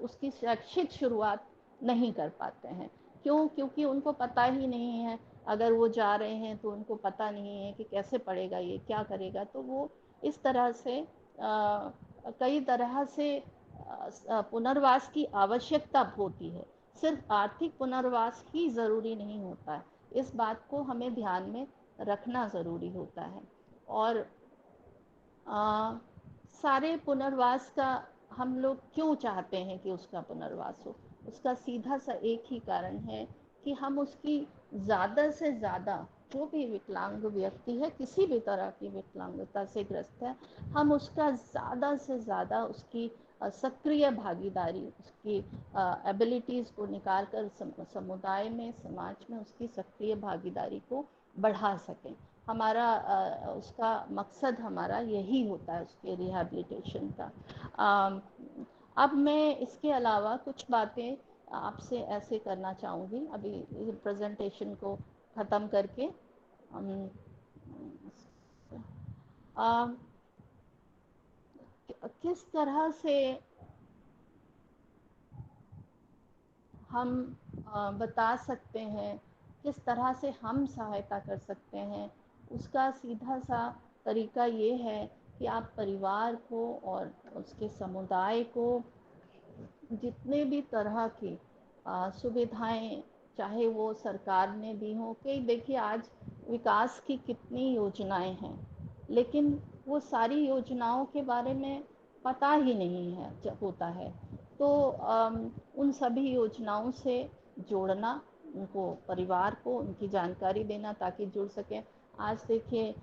उसकी शैक्षिक शुरुआत नहीं कर पाते हैं। क्यों? क्योंकि उनको पता ही नहीं है, अगर वो जा रहे हैं तो उनको पता नहीं है कि कैसे पढ़ेगा, ये क्या करेगा। तो वो इस तरह से कई तरह से पुनर्वास की आवश्यकता होती है, सिर्फ आर्थिक पुनर्वास ही ज़रूरी नहीं होता है। इस बात को हमें ध्यान में रखना ज़रूरी होता है। और सारे पुनर्वास का हम लोग क्यों चाहते हैं कि उसका पुनर्वास हो? उसका सीधा सा एक ही कारण है कि हम उसकी ज़्यादा से ज़्यादा, जो भी विकलांग व्यक्ति है, किसी भी तरह की विकलांगता से ग्रस्त है, हम उसका ज़्यादा से ज़्यादा उसकी सक्रिय भागीदारी, उसकी एबिलिटीज़ को निकाल कर समुदाय में, समाज में उसकी सक्रिय भागीदारी को बढ़ा सकें। हमारा उसका मकसद हमारा यही होता है, उसके रिहैबिलिटेशन का। अब मैं इसके अलावा कुछ बातें आपसे ऐसे करना चाहूँगी अभी प्रेजेंटेशन को ख़त्म करके। किस तरह से हम बता सकते हैं, किस तरह से हम सहायता कर सकते हैं, उसका सीधा सा तरीका ये है कि आप परिवार को और उसके समुदाय को जितने भी तरह की सुविधाएं, चाहे वो सरकार ने दी हो, कि देखिए आज विकास की कितनी योजनाएं हैं, लेकिन वो सारी योजनाओं के बारे में पता ही नहीं है होता है। तो उन सभी योजनाओं से जोड़ना, उनको, परिवार को उनकी जानकारी देना ताकि जुड़ सकें। आज देखिए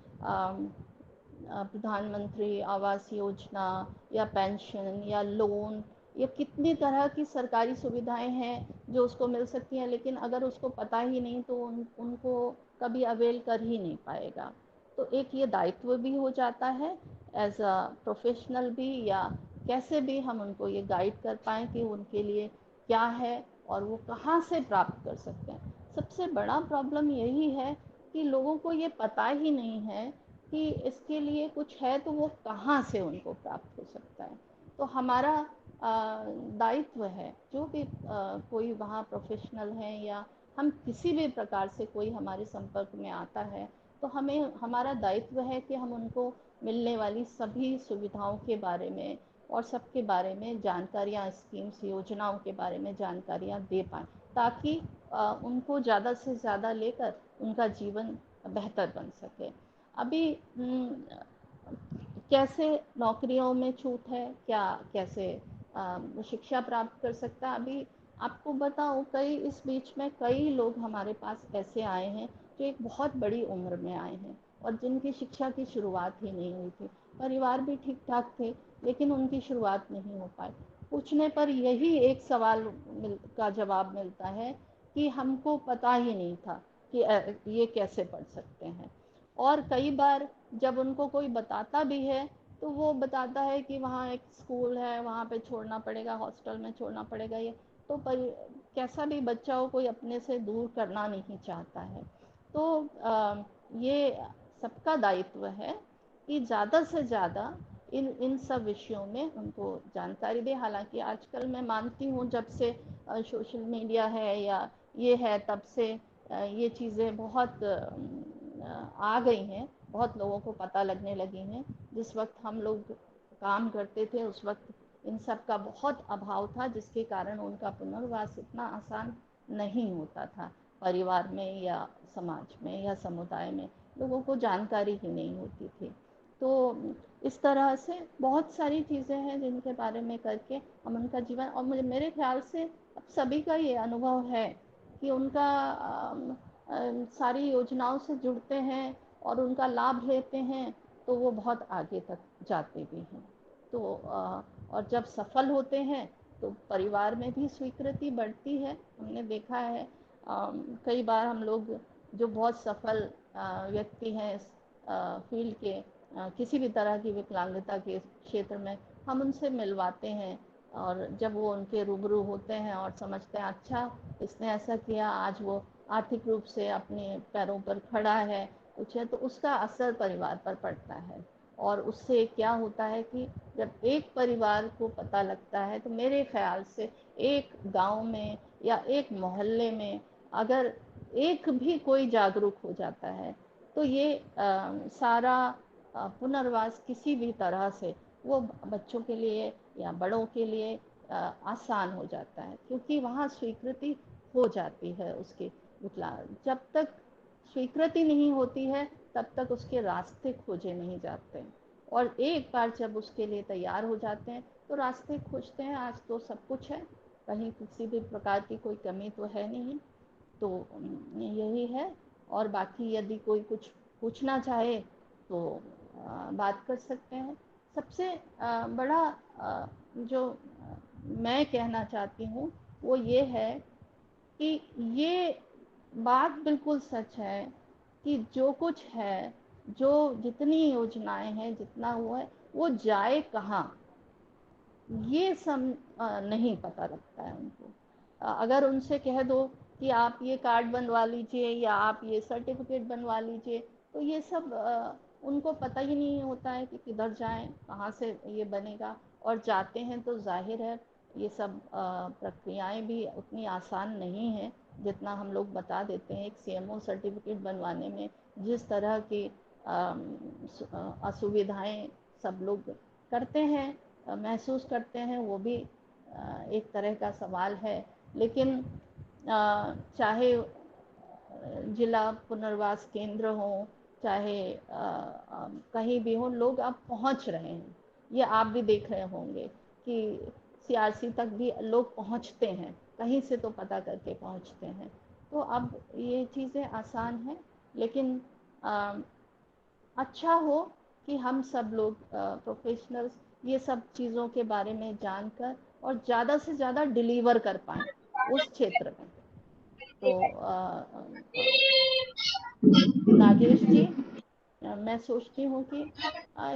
प्रधानमंत्री आवास योजना या पेंशन या लोन, ये कितनी तरह की सरकारी सुविधाएं हैं जो उसको मिल सकती हैं, लेकिन अगर उसको पता ही नहीं तो उनको कभी अवेल कर ही नहीं पाएगा। तो एक ये दायित्व भी हो जाता है एज अ प्रोफेशनल भी, या कैसे भी हम उनको ये गाइड कर पाएँ कि उनके लिए क्या है और वो कहाँ से प्राप्त कर सकते हैं। सबसे बड़ा प्रॉब्लम यही है कि लोगों को ये पता ही नहीं है कि इसके लिए कुछ है तो वो कहाँ से उनको प्राप्त हो सकता है। तो हमारा दायित्व है, जो भी कोई वहाँ प्रोफेशनल है या हम किसी भी प्रकार से कोई हमारे संपर्क में आता है, तो हमें, हमारा दायित्व है कि हम उनको मिलने वाली सभी सुविधाओं के बारे में और सबके बारे में जानकारियाँ, स्कीम्स, योजनाओं के बारे में जानकारियाँ दे पाएँ, ताकि उनको ज़्यादा से ज़्यादा लेकर उनका जीवन बेहतर बन सके। अभी कैसे नौकरियों में छूट है, क्या कैसे शिक्षा प्राप्त कर सकता है। अभी आपको बताऊं, कई इस बीच में कई लोग हमारे पास ऐसे आए हैं जो एक बहुत बड़ी उम्र में आए हैं और जिनकी शिक्षा की शुरुआत ही नहीं हुई थी। परिवार भी ठीक ठाक थे, लेकिन उनकी शुरुआत नहीं हो पाई। पूछने पर यही एक सवाल का जवाब मिलता है कि हमको पता ही नहीं था कि ये कैसे पढ़ सकते हैं। और कई बार जब उनको कोई बताता भी है तो वो बताता है कि वहाँ एक स्कूल है, वहाँ पे छोड़ना पड़ेगा, हॉस्टल में छोड़ना पड़ेगा। ये तो पर कैसा भी बच्चा हो, कोई अपने से दूर करना नहीं चाहता है। तो ये सबका दायित्व है कि ज़्यादा से ज़्यादा इन सब विषयों में उनको जानकारी दे। हालांकि आजकल मैं मानती हूँ, जब से सोशल मीडिया है या ये है, तब से ये चीज़ें बहुत आ गई हैं, बहुत लोगों को पता लगने लगी हैं। जिस वक्त हम लोग काम करते थे उस वक्त इन सब का बहुत अभाव था, जिसके कारण उनका पुनर्वास इतना आसान नहीं होता था। परिवार में या समाज में या समुदाय में लोगों को जानकारी ही नहीं होती थी। तो इस तरह से बहुत सारी चीज़ें हैं जिनके बारे में करके हम उनका जीवन, और मुझे मेरे ख्याल से अब सभी का ये अनुभव है कि उनका सारी योजनाओं से जुड़ते हैं और उनका लाभ लेते हैं तो वो बहुत आगे तक जाते भी हैं। तो और जब सफल होते हैं तो परिवार में भी स्वीकृति बढ़ती है। हमने देखा है कई बार हम लोग जो बहुत सफल व्यक्ति हैं फील्ड के किसी भी तरह की विकलांगता के क्षेत्र में, हम उनसे मिलवाते हैं और जब वो उनके रूबरू होते हैं और समझते हैं अच्छा इसने ऐसा किया, आज वो आर्थिक रूप से अपने पैरों पर खड़ा है कुछ है, तो उसका असर परिवार पर पड़ता है। और उससे क्या होता है कि जब एक परिवार को पता लगता है तो मेरे ख्याल से एक गांव में या एक मोहल्ले में अगर एक भी कोई जागरूक हो जाता है तो ये सारा पुनर्वास किसी भी तरह से वो बच्चों के लिए या बड़ों के लिए आसान हो जाता है, क्योंकि वहाँ स्वीकृति हो जाती है उसकी विकलांग। जब तक स्वीकृति नहीं होती है तब तक उसके रास्ते खोजे नहीं जाते, और एक बार जब उसके लिए तैयार हो जाते हैं तो रास्ते खोजते हैं। आज तो सब कुछ है, कहीं किसी भी प्रकार की कोई कमी तो है नहीं। तो यही है, और बाकी यदि कोई कुछ पूछना चाहे तो बात कर सकते हैं। सबसे बड़ा जो मैं कहना चाहती हूँ वो ये है कि ये बात बिल्कुल सच है कि जो कुछ है, जो जितनी योजनाएं हैं, जितना हुआ है, वो जाए कहाँ ये सब नहीं पता लगता है उनको। अगर उनसे कह दो कि आप ये कार्ड बनवा लीजिए या आप ये सर्टिफिकेट बनवा लीजिए, तो ये सब उनको पता ही नहीं होता है कि किधर जाएं, कहाँ से ये बनेगा। और जाते हैं तो जाहिर है ये सब प्रक्रियाएं भी उतनी आसान नहीं है जितना हम लोग बता देते हैं। एक CMO सर्टिफिकेट बनवाने में जिस तरह की असुविधाएं सब लोग करते हैं, महसूस करते हैं, वो भी एक तरह का सवाल है। लेकिन चाहे जिला पुनर्वास केंद्र हो, चाहे कहीं भी हो, लोग अब पहुंच रहे हैं। ये आप भी देख रहे होंगे कि CRC तक भी लोग पहुंचते हैं, कहीं से तो पता करके पहुंचते हैं। तो अब ये चीज़ें आसान हैं, लेकिन अच्छा हो कि हम सब लोग प्रोफेशनल्स ये सब चीज़ों के बारे में जानकर और ज़्यादा से ज़्यादा डिलीवर कर पाएँ उस क्षेत्र में। तो नागेश जी, मैं सोचती हूँ कि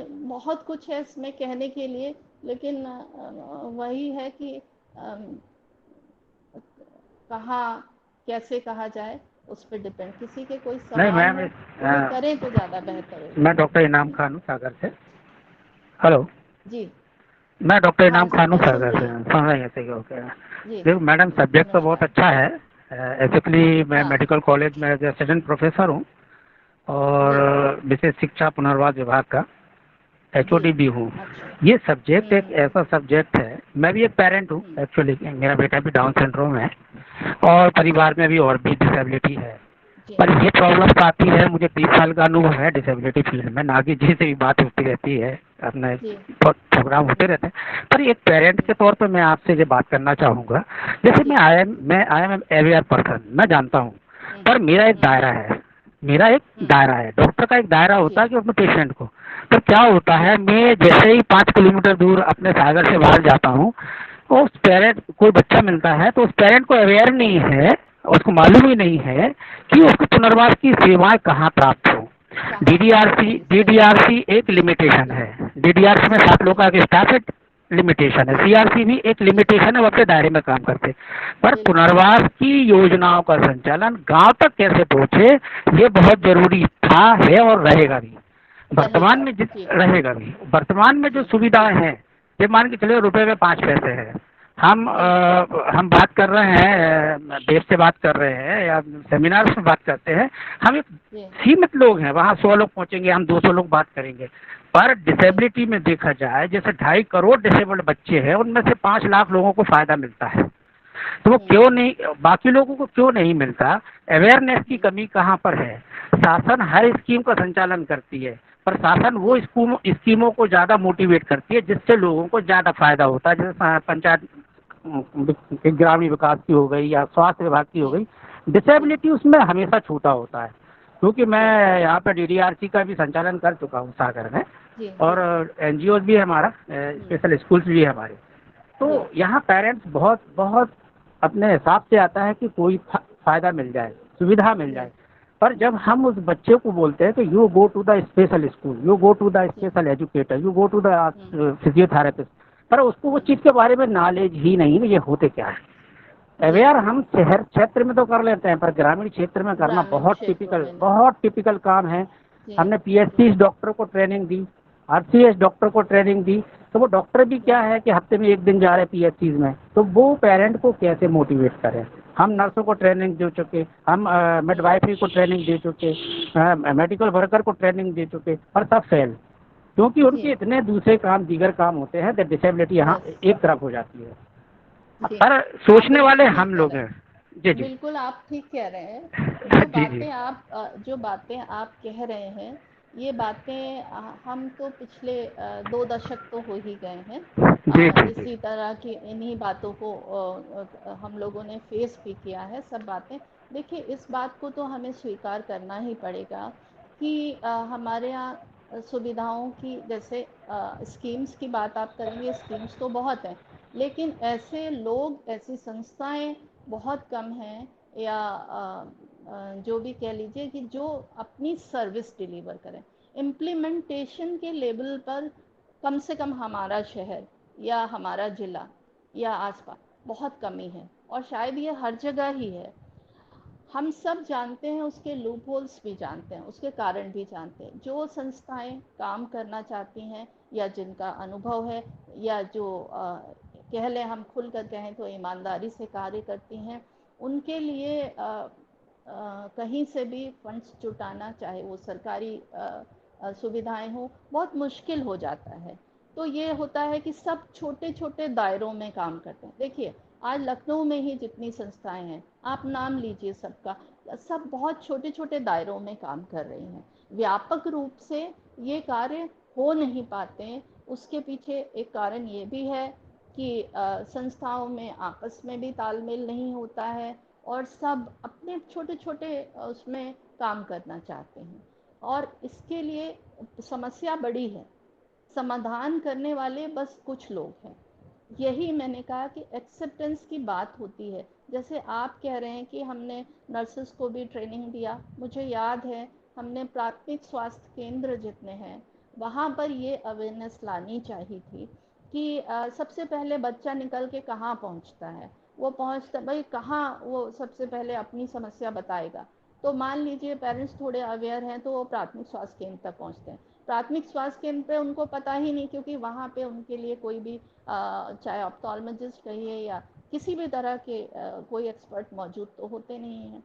बहुत कुछ है इसमें कहने के लिए, लेकिन वही है कि कहाँ कैसे कहा जाए उस पर डिपेंड। किसी के कोई नहीं सवाल मैम, हो तो वो करें तो ज़्यादा बेहतर होगा। मैं डॉक्टर इनाम खान हूँ सागर से। हेलो जी, मैं डॉक्टर हाँ इनाम जी, खान हूँ मैं सुन सागर रही से। हूँ। सुन रही है? सही हो गया। जी, देखो मैडम, सब्जेक्ट तो बहुत नमस्कार। अच्छा है। एक्चुअली मैं हाँ, मेडिकल कॉलेज में एज असिस्टेंट प्रोफेसर हूँ जी, और विशेष शिक्षा पुनर्वास विभाग का जी, HOD भी हूँ। अच्छा। ये सब्जेक्ट एक ऐसा सब्जेक्ट है, मैं भी एक पेरेंट हूँ एक्चुअली, मेरा बेटा भी डाउन सिंड्रोम है और परिवार में भी और भी डिसेबिलिटी है। जी, पर ये प्रॉब्लम आती है, मुझे 20 साल का अनुभव है डिसेबिलिटी फील्ड में, नागी जी से भी बात होती रहती है, अपने जी, प्रोग्राम होते रहते हैं। पर एक पेरेंट के तौर पर मैं आपसे ये बात करना चाहूँगा, जैसे जी, मैं आई एम अवेयर पर्सन, मैं जानता हूँ, पर मेरा एक दायरा है, मेरा एक दायरा है, डॉक्टर का एक दायरा होता है कि अपने पेशेंट को। तो क्या होता है, मैं जैसे ही 5 किलोमीटर दूर अपने सागर से बाहर जाता हूँ, उस पेरेंट कोई बच्चा मिलता है तो उस पेरेंट को अवेयर नहीं है, उसको मालूम ही नहीं है कि उसको पुनर्वास की सेवाएं कहाँ प्राप्त हो। DDRC एक लिमिटेशन है, DDRC में 7 लोगों का स्टाफ है, लिमिटेशन है। CRC भी एक लिमिटेशन है, वो अपने दायरे में काम करते। पर पुनर्वास की योजनाओं का संचालन गांव तक कैसे पहुंचे, ये बहुत जरूरी था, है और रहेगा भी। वर्तमान में रहेगा भी। वर्तमान में जो सुविधाएं हैं, ये मान के चलिए रुपए में 5 पैसे है। हम बात कर रहे हैं, देश से बात कर रहे हैं या सेमिनार में बात करते हैं, हम एक सीमित लोग हैं, वहाँ 100 लोग पहुँचेंगे, हम 200 लोग बात करेंगे। पर डिसेबिलिटी में देखा जाए, जैसे 2.5 करोड़ डिसेबल्ड बच्चे हैं, उनमें से 5 लाख लोगों को फायदा मिलता है। तो वो क्यों नहीं, बाकी लोगों को क्यों नहीं मिलता? अवेयरनेस की कमी कहाँ पर है? शासन हर स्कीम का संचालन करती है, पर शासन वो स्कीमों को ज्यादा मोटिवेट करती है जिससे लोगों को ज्यादा फायदा होता है। जैसे पंचायत ग्रामीण विकास की हो गई या स्वास्थ्य विभाग की हो गई, डिसेबिलिटी उसमें हमेशा छूटा होता है। क्योंकि मैं यहाँ पे DDRC का भी संचालन कर चुका हूँ सागर में, और NGO भी है हमारा, स्पेशल स्कूल्स भी है हमारे। तो यहाँ पेरेंट्स बहुत बहुत अपने हिसाब से आता है कि कोई फायदा मिल जाए, सुविधा मिल जाए, पर जब हम उस बच्चे को बोलते हैं कि you go to the special school, you go to the special educator, you go to the physiotherapist, पर उसको वो चीज़ के बारे में नॉलेज ही नहीं है ये होते क्या है। अवेयर हम शहर क्षेत्र में तो कर लेते हैं, पर ग्रामीण क्षेत्र में करना बहुत टिपिकल काम है। हमने PHCs डॉक्टर को ट्रेनिंग दी, RCS डॉक्टर को ट्रेनिंग दी, तो वो डॉक्टर भी क्या है कि हफ्ते में 1 दिन जा रहे PHCs में, तो वो पेरेंट को कैसे मोटिवेट करें। हम नर्सों को ट्रेनिंग दे चुके, हम मिडवाइफरी को ट्रेनिंग दे चुके, मेडिकल वर्कर को ट्रेनिंग दे चुके, पर सब फेल, क्योंकि उनके इतने दूसरे काम, दीगर काम होते हैं, तो डिसेबिलिटी यहाँ एक तरफ हो जाती है। पर सोचने वाले हम लोग हैं। जी जी, बिल्कुल आप ठीक कह रहे हैं। जो बातें आप कह रहे हैं, ये बातें हम तो पिछले 2 दशक तो हो ही गए हैं। इसी तरह की इन्हीं बातों को हम लोगों ने फेस भी किया है, सब बातें। देखिए, इस बात को तो हमें स्वीकार करना ही पड़ेगा कि हमारे यहाँ सुविधाओं की, जैसे स्कीम्स की बात आप करेंगे, स्कीम्स तो बहुत हैं, लेकिन ऐसे लोग, ऐसी संस्थाएं बहुत कम हैं, या जो भी कह लीजिए कि जो अपनी सर्विस डिलीवर करें। इम्प्लीमेंटेशन के लेवल पर कम से कम हमारा शहर या हमारा ज़िला या आसपास बहुत कमी है, और शायद ये हर जगह ही है। हम सब जानते हैं, उसके लूप होल्स भी जानते हैं, उसके कारण भी जानते हैं। जो संस्थाएं काम करना चाहती हैं या जिनका अनुभव है, या जो कह लें, हम खुल कर कहें तो ईमानदारी से कार्य करती हैं, उनके लिए कहीं से भी फंड्स जुटाना, चाहे वो सरकारी सुविधाएं हो, बहुत मुश्किल हो जाता है। तो ये होता है कि सब छोटे छोटे दायरों में काम करते हैं। देखिए, आज लखनऊ में ही जितनी संस्थाएं हैं, आप नाम लीजिए सबका, सब बहुत छोटे छोटे दायरों में काम कर रही हैं। व्यापक रूप से ये कार्य हो नहीं पाते। उसके पीछे एक कारण ये भी है कि संस्थाओं में आपस में भी तालमेल नहीं होता है, और सब अपने छोटे छोटे उसमें काम करना चाहते हैं, और इसके लिए समस्या बड़ी है। समाधान करने वाले बस कुछ लोग हैं। यही मैंने कहा कि एक्सेप्टेंस की बात होती है। जैसे आप कह रहे हैं कि हमने नर्सेस को भी ट्रेनिंग दिया, मुझे याद है हमने प्राथमिक स्वास्थ्य केंद्र जितने हैं वहाँ पर ये अवेयरनेस लानी चाहिए थी कि सबसे पहले बच्चा निकल के कहाँ पहुँचता है, वो पहुँचता भाई कहाँ, वो सबसे पहले अपनी समस्या बताएगा। तो मान लीजिए पेरेंट्स थोड़े अवेयर हैं तो वो प्राथमिक स्वास्थ्य केंद्र तक पहुँचते हैं। प्राथमिक स्वास्थ्य केंद्र पे उनको पता ही नहीं, क्योंकि वहाँ पे उनके लिए कोई भी चाहे ऑप्थेल्मोलॉजिस्ट कहिए या किसी भी तरह के कोई एक्सपर्ट मौजूद तो होते नहीं हैं।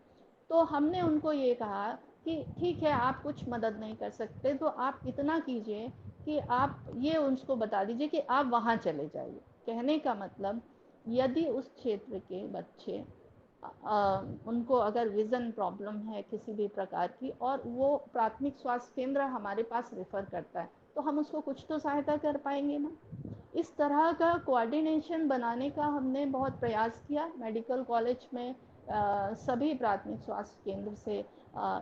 तो हमने उनको ये कहा कि ठीक है, आप कुछ मदद नहीं कर सकते, तो आप इतना कीजिए कि आप ये उसको बता दीजिए कि आप वहाँ चले जाइए। कहने का मतलब, यदि उस क्षेत्र के बच्चे उनको अगर विज़न प्रॉब्लम है किसी भी प्रकार की, और वो प्राथमिक स्वास्थ्य केंद्र हमारे पास रेफ़र करता है, तो हम उसको कुछ तो सहायता कर पाएंगे ना। इस तरह का कोऑर्डिनेशन बनाने का हमने बहुत प्रयास किया। मेडिकल कॉलेज में सभी प्राथमिक स्वास्थ्य केंद्र से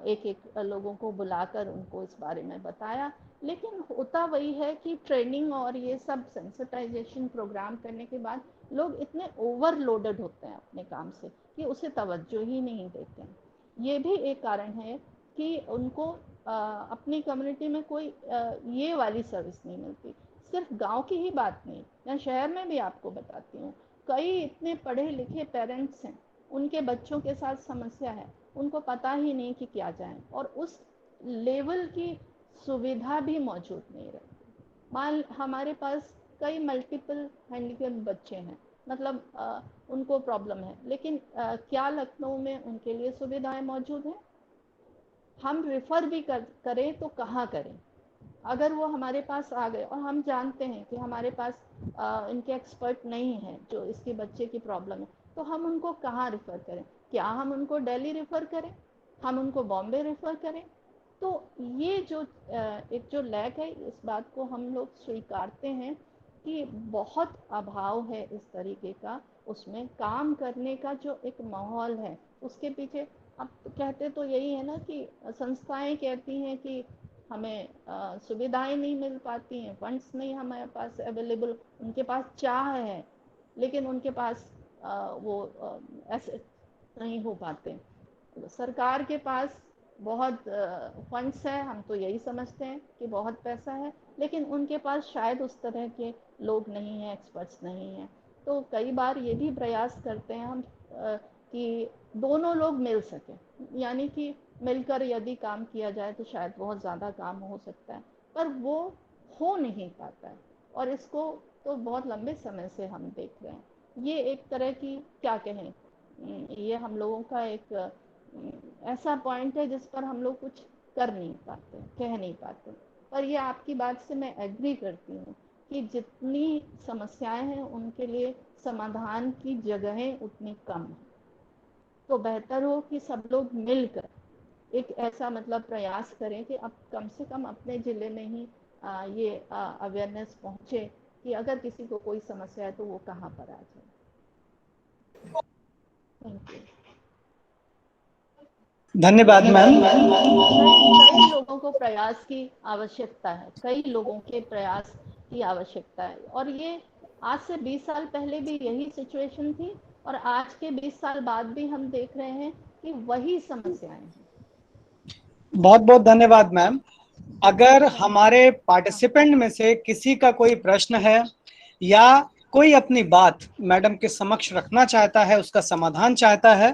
एक एक लोगों को बुलाकर उनको इस बारे में बताया। लेकिन होता वही है कि ट्रेनिंग और ये सब सेंसिटाइजेशन प्रोग्राम करने के बाद लोग इतने ओवरलोडेड होते हैं अपने काम से कि उसे तवज्जो ही नहीं देते हैं। ये भी एक कारण है कि उनको अपनी कम्युनिटी में कोई ये वाली सर्विस नहीं मिलती। सिर्फ गांव की ही बात नहीं, मैं शहर में भी आपको बताती हूँ, कई इतने पढ़े लिखे पेरेंट्स हैं, उनके बच्चों के साथ समस्या है, उनको पता ही नहीं कि क्या जाए, और उस लेवल की सुविधा भी मौजूद नहीं रहती। मान हमारे पास कई मल्टीपल हैंडीकैप बच्चे हैं, मतलब उनको प्रॉब्लम है, लेकिन क्या लखनऊ में उनके लिए सुविधाएं मौजूद हैं? हम रेफ़र भी करें तो कहाँ करें? अगर वो हमारे पास आ गए और हम जानते हैं कि हमारे पास इनके एक्सपर्ट नहीं हैं जो इसके बच्चे की प्रॉब्लम है, तो हम उनको कहाँ रेफ़र करें? क्या हम उनको दिल्ली रेफ़र करें? हम उनको बॉम्बे रेफ़र करें? तो ये जो एक जो लैक है, इस बात को हम लोग स्वीकारते हैं कि बहुत अभाव है इस तरीके का, उसमें काम करने का जो एक माहौल है उसके पीछे। अब कहते तो यही है ना कि संस्थाएं कहती हैं कि हमें सुविधाएं नहीं मिल पाती हैं, फंड्स नहीं हमारे पास अवेलेबल, उनके पास चाह है लेकिन उनके पास वो एसेट नहीं हो पाते। सरकार के पास बहुत फंड्स है, हम तो यही समझते हैं कि बहुत पैसा है, लेकिन उनके पास शायद उस तरह के लोग नहीं हैं, एक्सपर्ट्स नहीं हैं। तो कई बार ये भी प्रयास करते हैं हम कि दोनों लोग मिल सकें, यानी कि मिलकर यदि काम किया जाए तो शायद बहुत ज़्यादा काम हो सकता है, पर वो हो नहीं पाता है। और इसको तो बहुत लंबे समय से हम देख रहे हैं। ये एक तरह की, क्या कहें, ये हम लोगों का एक ऐसा पॉइंट है जिस पर हम लोग कुछ कर नहीं पाते, कह नहीं पाते। पर ये आपकी बात से मैं एग्री करती हूँ कि जितनी समस्याएं हैं उनके लिए समाधान की जगहें उतनी कम हैं। तो बेहतर हो कि सब लोग मिलकर एक ऐसा मतलब प्रयास करें कि अब कम से कम अपने ज़िले में ही ये अवेयरनेस पहुँचे कि अगर किसी को कोई समस्या है तो वो कहाँ पर आ जाए। Thank you. धन्यवाद मैम। कई लोगों को प्रयास की आवश्यकता है, कई लोगों के प्रयास की आवश्यकता है। और ये आज से 20 साल पहले भी यही सिचुएशन थी और आज के 20 साल बाद भी हम देख रहे हैं कि वही समस्याएं हैं। बहुत बहुत धन्यवाद मैम। अगर हमारे पार्टिसिपेंट में से किसी का कोई प्रश्न है या कोई अपनी बात मैडम के समक्ष रखना चाहता है, उसका समाधान चाहता है,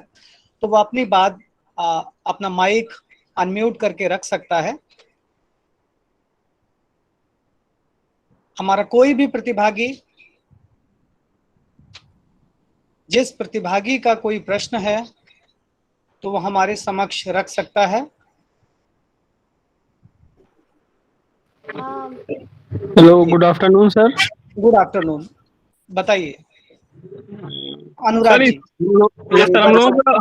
तो वो अपनी बात अपना माइक अनम्यूट करके रख सकता है। हमारा कोई भी प्रतिभागी, जिस प्रतिभागी का कोई प्रश्न है तो वो हमारे समक्ष रख सकता है। Hello, good afternoon sir. Good afternoon, बताइए अनुराग सर जी। सर हम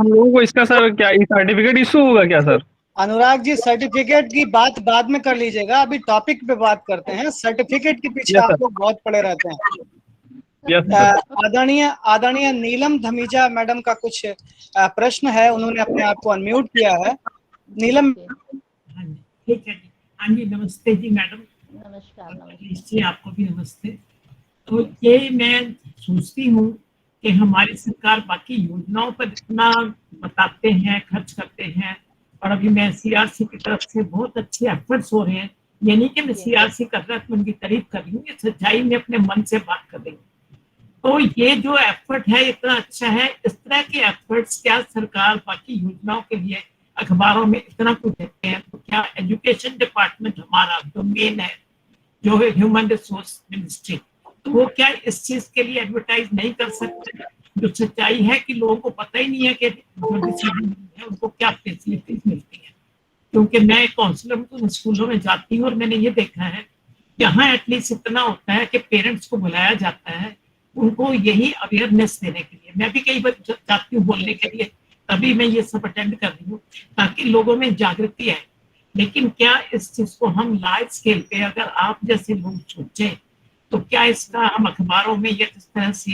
लोगों को इसका सर क्या सर्टिफिकेट इशू होगा क्या सर? अनुराग जी, सर्टिफिकेट की बात बाद में कर लीजिएगा, अभी टॉपिक पे बात करते हैं। सर्टिफिकेट के पीछे आप लोग बहुत पड़े रहते हैं। आदरणीय नीलम धमीजा मैडम का कुछ प्रश्न है, उन्होंने अपने आप को अनम्यूट किया है। नीलम। हाँ जी, ठीक है जी। हाँ जी, नमस्ते जी मैडम। नमस्कार। जी, आपको भी नमस्ते। तो ये मैं सोचती हूँ कि हमारी सरकार बाकी योजनाओं पर इतना बताते हैं, खर्च करते हैं, और अभी मैं सीआरसी की तरफ से बहुत अच्छे एफर्ट्स हो रहे हैं। ये नहीं कि मैं सीआरसी कर रहा तो उनकी तारीफ कर रही हूँ, ये सच्चाई में अपने मन से बात कर रही हूँ। तो ये जो एफर्ट है इतना अच्छा है। इस तरह के एफर्ट्स क्या सरकार बाकी योजनाओं के लिए अखबारों में इतना कुछ देते हैं, तो क्या एजुकेशन डिपार्टमेंट हमारा जो मेन है, जो है ह्यूमन रिसोर्स मिनिस्ट्री, तो वो क्या इस चीज के लिए एडवर्टाइज नहीं कर सकते? जो सच्चाई है कि लोगों को पता ही नहीं है कि जो डिसीजन है उनको क्या फैसिलिटीज मिलती है। क्योंकि मैं काउंसलर हूँ तो स्कूलों में जाती हूँ और मैंने ये देखा है, यहाँ एटलीस्ट इतना होता है कि पेरेंट्स को बुलाया जाता है उनको यही अवेयरनेस देने के लिए। मैं भी कई बार जाती हूँ बोलने के लिए, तभी मैं ये सब अटेंड कर रही हूँ ताकि लोगों में जागृति आए। लेकिन क्या इस चीज को हम लार्ज स्केल पे अगर आप जैसे लोग सोचे तो क्या इसका हम अखबारों में या किस तरह से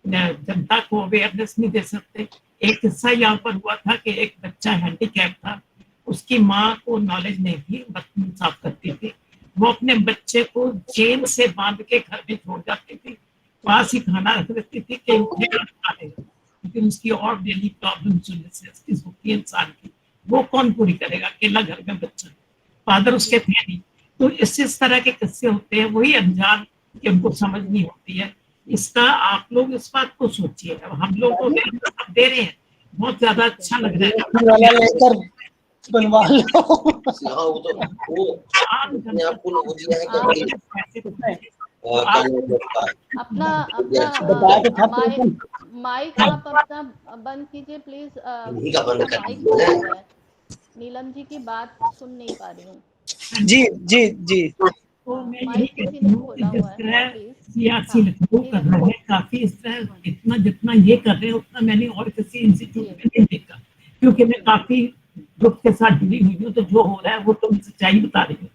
जनता को अवेयरनेस नहीं दे सकते? एक किस्सा यहाँ पर हुआ था कि एक बच्चा हैंडीकैप था, उसकी माँ को नॉलेज नहीं थी, बर्तन साफ करती थी, वो अपने बच्चे को चेन से बांध के घर में छोड़ जाती थी, पास ही खाना रख देती थी कि लेकिन उसकी और डेली प्रॉब्लम होती है इंसान की, वो कौन पूरी करेगा? अकेला घर में बच्चा, फादर उसके थे नहीं। तो इस तरह के किस्से होते हैं, वही अनजान कि उनको समझ नहीं होती है। इसका आप लोग इस बात को सोचिए। अब हम लोग तो दे रहे हैं, बहुत ज्यादा अच्छा लग रहा है। बनवा लो। अपना माइक आप अपना बंद कीजिए प्लीज। नीलम जी की बात सुन नहीं पा रही हूँ। जी। तो मैं यही माइक कहती किसी ने हूँ कि खोला जिस हुआ है तरह प्लीज। सीआरसी हाँ, लखनऊ कर रहे हैं, काफी इस तरह इतना जितना ये कर रहे हैं उतना मैंने और किसी इंस्टीट्यूट में नहीं देखा, क्योंकि मैं काफी ग्रुप के साथ जुड़ी हुई हूँ, तो जो हो रहा है वो तो मैं सच्चाई बता रही हूँ।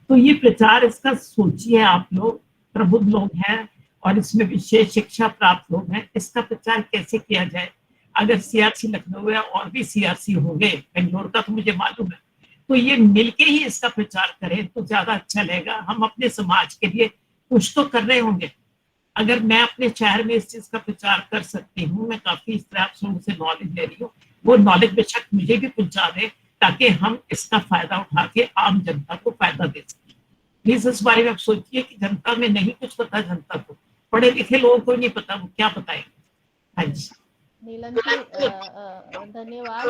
तो ये प्रचार इसका सोचिए, आप लोग प्रबुद्ध लोग हैं और इसमें विशेष शिक्षा प्राप्त लोग हैं, इसका प्रचार कैसे किया जाए। अगर सीआरसी लखनऊ है और भी सीआरसी होंगे, बेंगलोर का तो मुझे मालूम है, तो ये मिलके ही इसका प्रचार करें तो ज्यादा अच्छा रहेगा। हम अपने समाज के लिए कुछ तो कर रहे होंगे। अगर मैं अपने शहर में इस चीज का प्रचार कर सकती हूँ, मैं काफी इस तरह से उनसे नॉलेज ले रही हूँ, वो नॉलेज बेशक मुझे भी पहुंचा दे ताकि हम इसका फायदा उठा के आम जनता को फायदा दे सकें। प्लीज इस बारे में आप सोचिए कि जनता में नहीं कुछ पता, जनता को, पढ़े लिखे लोगों को नहीं पता, वो क्या बताएंगे। हाँ जी नीलम जी, धन्यवाद।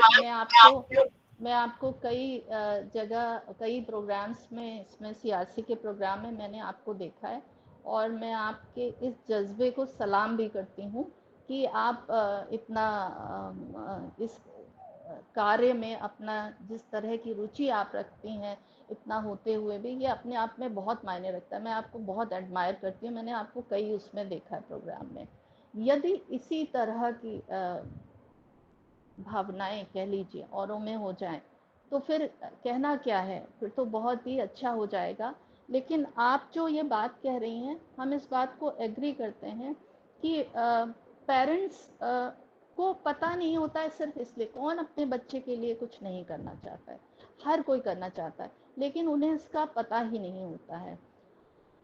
मैं आपको कई जगह, कई प्रोग्राम्स में, इसमें सीआरसी के प्रोग्राम में मैंने आपको देखा है, और मैं आपके इस जज्बे को सलाम भी करती हूँ कि आप इतना इस कार्य में अपना जिस तरह की रुचि आप रखती हैं, इतना होते हुए भी ये अपने आप में बहुत मायने रखता है। मैं आपको बहुत एडमायर करती हूँ, मैंने आपको कई उसमें देखा है प्रोग्राम में। यदि इसी तरह की भावनाएं कह लीजिए औरों में हो जाएं तो फिर कहना क्या है, फिर तो बहुत ही अच्छा हो जाएगा। लेकिन आप जो ये बात कह रही हैं, हम इस बात को एग्री करते हैं कि पेरेंट्स को पता नहीं होता है, सिर्फ इसलिए, कौन अपने बच्चे के लिए कुछ नहीं करना चाहता है, हर कोई करना चाहता है, लेकिन उन्हें इसका पता ही नहीं होता है।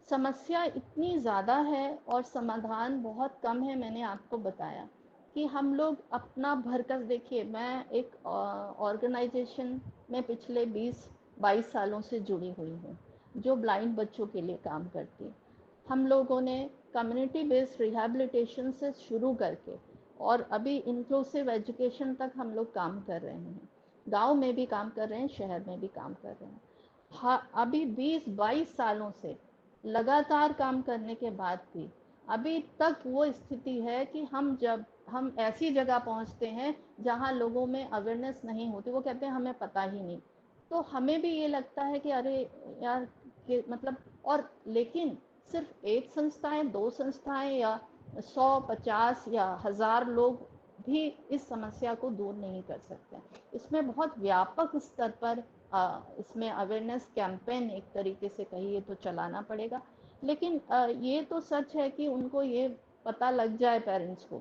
समस्या इतनी ज़्यादा है और समाधान बहुत कम है। मैंने आपको बताया कि हम लोग अपना भरकस, देखिए मैं एक ऑर्गेनाइजेशन में पिछले 20-22 सालों से जुड़ी हुई हूँ जो ब्लाइंड बच्चों के लिए काम करती है। हम लोगों ने कम्युनिटी बेस्ड रिहैबिलिटेशन से शुरू करके और अभी इंक्लूसिव एजुकेशन तक हम लोग काम कर रहे हैं। गांव में भी काम कर रहे हैं, शहर में भी काम कर रहे हैं। हाँ, अभी 20-22 सालों से लगातार काम करने के बाद भी अभी तक वो स्थिति है कि जब हम ऐसी जगह पहुंचते हैं जहां लोगों में अवेयरनेस नहीं होती, वो कहते हैं हमें पता ही नहीं, तो हमें भी ये लगता है कि अरे यार कि मतलब, और लेकिन सिर्फ एक संस्थाएं, 2 संस्थाएं या 100-50 या 1000 लोग भी इस समस्या को दूर नहीं कर सकते। इसमें बहुत व्यापक स्तर पर इसमें अवेयरनेस कैंपेन एक तरीके से कहिए तो चलाना पड़ेगा। लेकिन ये तो सच है कि उनको ये पता लग जाए पेरेंट्स को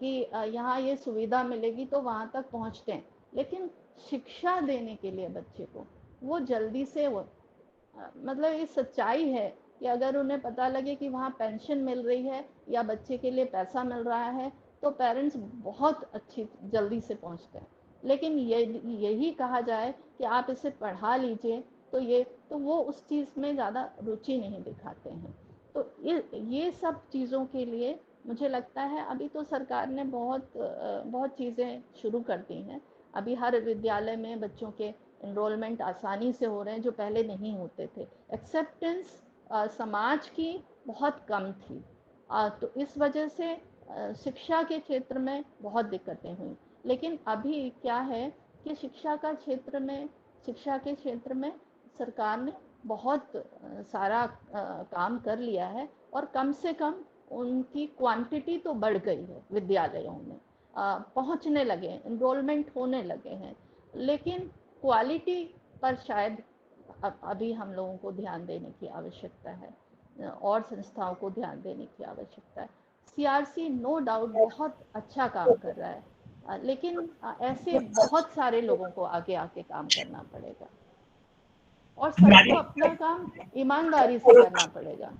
कि यहाँ ये सुविधा मिलेगी तो वहाँ तक पहुँचते हैं, लेकिन शिक्षा देने के लिए बच्चे को वो जल्दी से मतलब ये सच्चाई है कि अगर उन्हें पता लगे कि वहाँ पेंशन मिल रही है या बच्चे के लिए पैसा मिल रहा है तो पेरेंट्स बहुत अच्छी जल्दी से पहुँचते हैं। लेकिन यही कहा जाए कि आप इसे पढ़ा लीजिए तो वो उस चीज़ में ज़्यादा रुचि नहीं दिखाते हैं। तो ये सब चीज़ों के लिए मुझे लगता है अभी तो सरकार ने बहुत चीज़ें शुरू कर दी हैं। अभी हर विद्यालय में बच्चों के एनरोलमेंट आसानी से हो रहे हैं जो पहले नहीं होते थे। एक्सेप्टेंस समाज की बहुत कम थी, तो इस वजह से शिक्षा के क्षेत्र में बहुत दिक्कतें हुई। लेकिन अभी क्या है कि शिक्षा के क्षेत्र में सरकार ने बहुत सारा काम कर लिया है और कम से कम उनकी क्वांटिटी तो बढ़ गई है, विद्यालयों में पहुंचने लगे, एनरोलमेंट होने लगे हैं, लेकिन क्वालिटी पर शायद अभी हम लोगों को ध्यान देने की आवश्यकता है और संस्थाओं को ध्यान देने की आवश्यकता है। सीआरसी नो डाउट बहुत अच्छा काम कर रहा है, लेकिन ऐसे बहुत सारे लोगों को आगे आके काम करना पड़ेगा और सबको अपना काम ईमानदारी से करना पड़ेगा।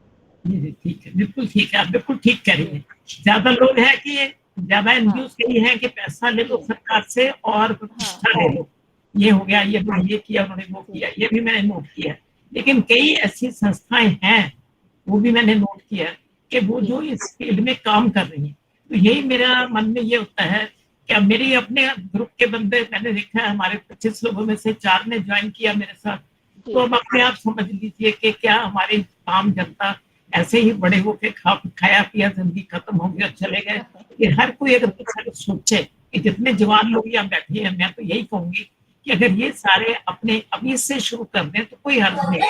जी ठीक है, बिल्कुल ठीक है, आप बिल्कुल ठीक कह रही हैं। ज्यादा लोग हैं कि ज्यादा एनजीओ यही है कि पैसा ले लो सरकार से और प्रतिष्ठा ले लो, ये हो गया, ये किया, उन्होंने वो किया, ये भी मैंने नोट किया। लेकिन कई ऐसी संस्थाएं हैं, वो भी मैंने नोट किया कि वो जो इस फील्ड में काम कर रही हैं। तो यही मेरा मन में ये होता है कि मेरी अपने ग्रुप के बंदे मैंने देखा है, हमारे 25 लोगों में से 4 ने ज्वाइन किया मेरे साथ। तो अब अपने आप समझ लीजिए कि क्या हमारी आम जनता ऐसे ही बड़े होके खाया पिया जिंदगी खत्म हो गया चले गए। कि हर कोई अगर सोचे कि जितने जवान लोग यहाँ बैठे हैं, मैं तो यही कहूंगी कि अगर ये सारे अपने अभी से शुरू कर दें तो कोई हर्ज नहीं।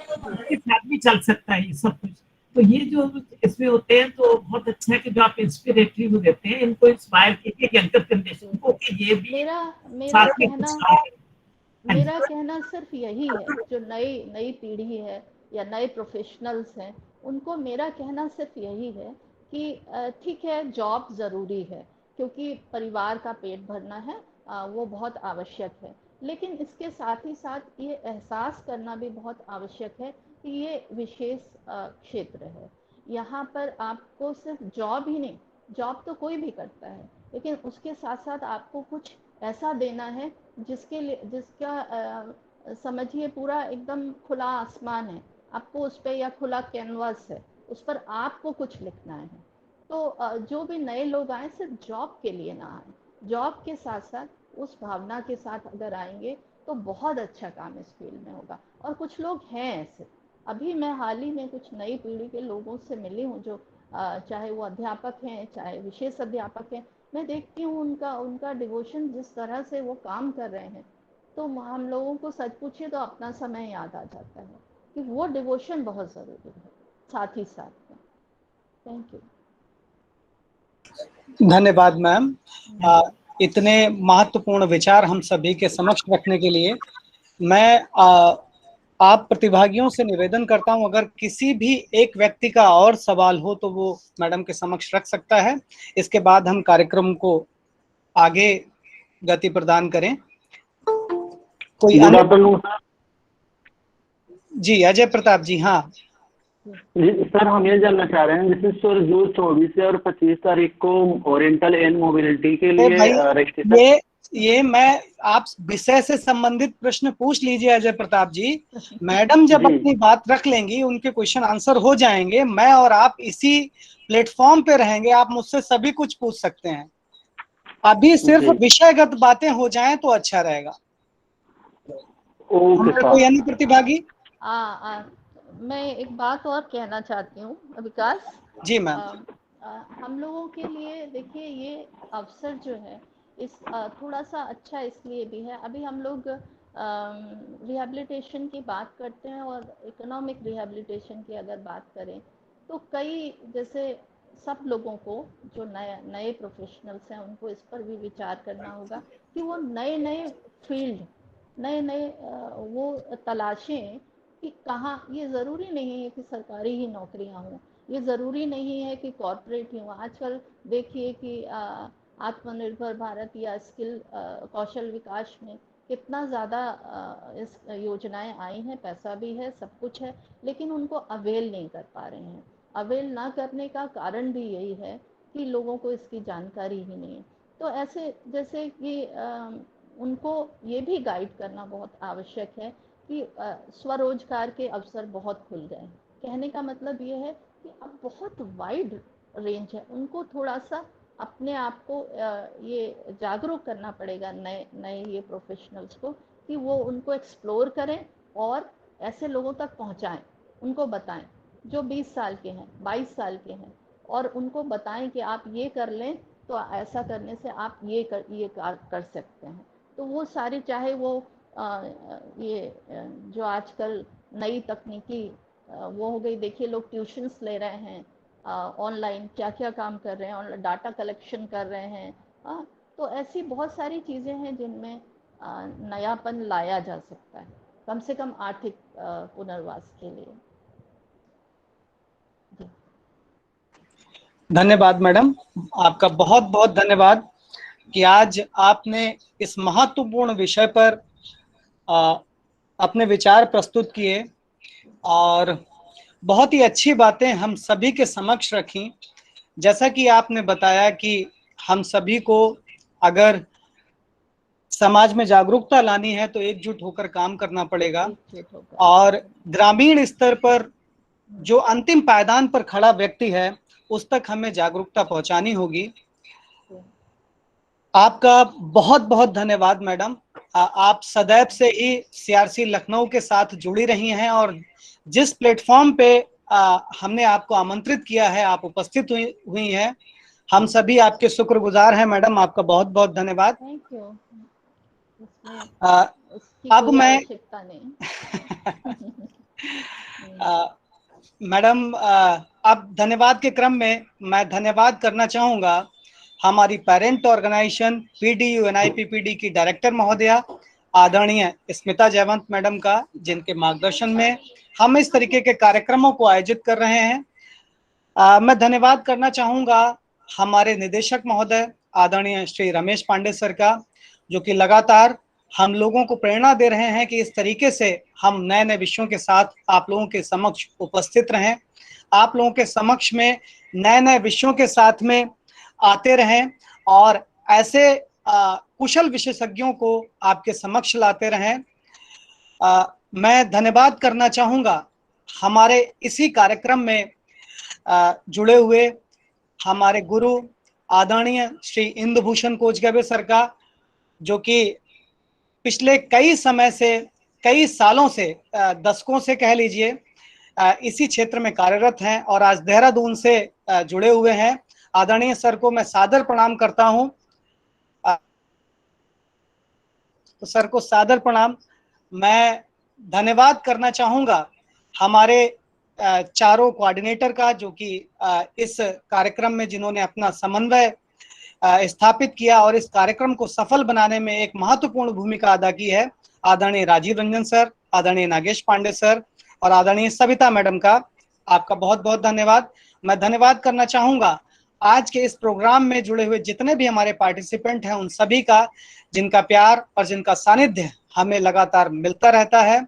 उसके साथ भी चल सकता है ये सब कुछ। तो ये जो इसमें होते हैं तो बहुत अच्छा है कि जो आप इंस्पिरेटरी वो देते हैं, इनको इंस्पायर कीजिए यंगर जनरेशन को कि ये भी मेरा मेरा साथ में कुछ कहना काम करें। मेरा कहना सिर्फ यही है, जो नई नई पीढ़ी है या नए प्रोफेशनल्स हैं, उनको मेरा कहना सिर्फ यही है कि ठीक है, जॉब ज़रूरी है क्योंकि परिवार का पेट भरना है, वो बहुत आवश्यक है, लेकिन इसके साथ ही साथ ये एहसास करना भी बहुत आवश्यक है कि ये विशेष क्षेत्र है। यहाँ पर आपको सिर्फ जॉब ही नहीं, जॉब तो कोई भी करता है, लेकिन उसके साथ साथ आपको कुछ ऐसा देना है जिसके लिए जिसका समझिए पूरा एकदम खुला आसमान है, आपको उस पर, या खुला कैनवास है, उस पर आपको कुछ लिखना है। तो जो भी नए लोग आए सिर्फ जॉब के लिए ना आए, जॉब के साथ साथ उस भावना के साथ अगर आएंगे तो बहुत अच्छा काम इस फील्ड में होगा। और कुछ लोग हैं ऐसे, अभी मैं हाल ही में कुछ नई पीढ़ी के लोगों से मिली हूँ जो चाहे वो अध्यापक हैं चाहे विशेष अध्यापक हैं, मैं देखती हूँ उनका उनका डिवोशन, जिस तरह से वो काम कर रहे हैं, तो हम लोगों को सच पूछिए तो अपना समय याद आ जाता है कि वो डिवोशन बहुत ज़रूरी है साथ ही साथ में। Thank you. धन्यवाद मैम, इतने महत्वपूर्ण विचार हम सभी के समक्ष रखने के लिए। मैं आप प्रतिभागियों से निवेदन करता हूं, अगर किसी भी एक व्यक्ति का और सवाल हो तो वो मैडम के समक्ष रख सकता है, इसके बाद हम कार्यक्रम को आगे गति प्रदान करें। कोई जी अजय प्रताप जी। हाँ जी सर, हम ये जानना चाह रहे हैं, जैसे सर जो 24 और 25 तारीख को ओरिएंटल एंड मोबिलिटी के लिए रजिस्ट्रेशन, ये मैं आप विषय से संबंधित प्रश्न पूछ लीजिए अजय प्रताप जी। मैडम जब अपनी बात रख लेंगी, उनके क्वेश्चन आंसर हो जाएंगे, मैं और आप इसी प्लेटफॉर्म पे रहेंगे, आप मुझसे सभी कुछ पूछ सकते हैं। अभी सिर्फ विषयगत बातें हो जाएं तो अच्छा रहेगा। कोई अन्य प्रतिभागी? मैं एक बात और कहना चाहती हूँ विकास जी मैम। हम लोगों के लिए देखिए, ये अवसर जो है इस थोड़ा सा अच्छा इसलिए भी है, अभी हम लोग रिहैबिलिटेशन की बात करते हैं, और इकोनॉमिक रिहैबिलिटेशन की अगर बात करें तो कई, जैसे सब लोगों को जो नए प्रोफेशनल्स हैं उनको इस पर भी विचार करना होगा कि वो नए फील्ड, नए वो तलाशें कि कहाँ, ये ज़रूरी नहीं है कि सरकारी ही नौकरियां हों, ये ज़रूरी नहीं है कि कॉर्पोरेट ही हों। आजकल देखिए कि आत्मनिर्भर भारत या स्किल कौशल विकास में कितना ज़्यादा इस योजनाएं आई हैं, पैसा भी है, सब कुछ है, लेकिन उनको अवेल नहीं कर पा रहे हैं। अवेल ना करने का कारण भी यही है कि लोगों को इसकी जानकारी ही नहीं है। तो ऐसे जैसे कि उनको ये भी गाइड करना बहुत आवश्यक है कि स्वरोजगार के अवसर बहुत खुल गए हैं। कहने का मतलब ये है कि अब बहुत वाइड रेंज है, उनको थोड़ा सा अपने आप को ये जागरूक करना पड़ेगा, नए ये प्रोफेशनल्स को, कि वो उनको एक्सप्लोर करें और ऐसे लोगों तक पहुंचाएं, उनको बताएं जो 20 साल के हैं, 22 साल के हैं, और उनको बताएं कि आप ये कर लें तो ऐसा करने से आप ये कर सकते हैं। तो वो सारी, चाहे वो ये जो आजकल नई तकनीकी वो हो गई, देखिए लोग ट्यूशन्स ले रहे हैं ऑनलाइन, क्या क्या काम कर रहे हैं, ऑनलाइन डाटा कलेक्शन कर रहे हैं। तो ऐसी बहुत सारी चीज़ें हैं जिनमें नयापन लाया जा सकता है, कम से कम आर्थिक पुनर्वास के लिए। धन्यवाद मैडम, आपका बहुत बहुत धन्यवाद कि आज आपने इस महत्वपूर्ण विषय पर अपने विचार प्रस्तुत किए और बहुत ही अच्छी बातें हम सभी के समक्ष रखी। जैसा कि आपने बताया कि हम सभी को अगर समाज में जागरूकता लानी है तो एकजुट होकर काम करना पड़ेगा, और ग्रामीण स्तर पर जो अंतिम पायदान पर खड़ा व्यक्ति है उस तक हमें जागरूकता पहुंचानी होगी। आपका बहुत बहुत धन्यवाद मैडम, आप सदैव से ही सीआरसी लखनऊ के साथ जुड़ी रही हैं, और जिस प्लेटफॉर्म पे हमने आपको आमंत्रित किया है आप उपस्थित हुई हैं। हम सभी आपके शुक्रगुजार हैं मैडम, आपका बहुत बहुत धन्यवाद। Thank you. अब मैं मैडम, अब धन्यवाद के क्रम में मैं धन्यवाद करना चाहूँगा हमारी पेरेंट ऑर्गेनाइजेशन PDU NIPPD की डायरेक्टर महोदया आदरणीय स्मिता जयवंत मैडम का, जिनके मार्गदर्शन में हम इस तरीके के कार्यक्रमों को आयोजित कर रहे हैं। मैं धन्यवाद करना चाहूँगा हमारे निदेशक महोदय आदरणीय श्री रमेश पांडे सर का, जो कि लगातार हम लोगों को प्रेरणा दे रहे हैं कि इस तरीके से हम नए नए विषयों के साथ आप लोगों के समक्ष उपस्थित रहें, आप लोगों के समक्ष में नए नए विषयों के साथ में आते रहें और ऐसे कुशल विशेषज्ञों को आपके समक्ष लाते रहें। मैं धन्यवाद करना चाहूँगा हमारे इसी कार्यक्रम में जुड़े हुए हमारे गुरु आदरणीय श्री इंदुभूषण कोचगवे सर का, जो कि पिछले कई समय से, कई सालों से, दशकों से कह लीजिए, इसी क्षेत्र में कार्यरत हैं और आज देहरादून से जुड़े हुए हैं। आदरणीय सर को मैं सादर प्रणाम करता हूं। तो सर को सादर प्रणाम। मैं धन्यवाद करना चाहूँगा हमारे चारों कोऑर्डिनेटर का, जो कि इस कार्यक्रम में जिन्होंने अपना समन्वय स्थापित किया और इस कार्यक्रम को सफल बनाने में एक महत्वपूर्ण भूमिका अदा की है। आदरणीय राजीव रंजन सर, आदरणीय नागेश पांडे सर और आदरणीय सविता मैडम का आपका बहुत बहुत धन्यवाद। मैं धन्यवाद करना चाहूँगा आज के इस प्रोग्राम में जुड़े हुए जितने भी हमारे पार्टिसिपेंट हैं, उन सभी का, जिनका प्यार और जिनका सानिध्य हमें लगातार मिलता रहता है।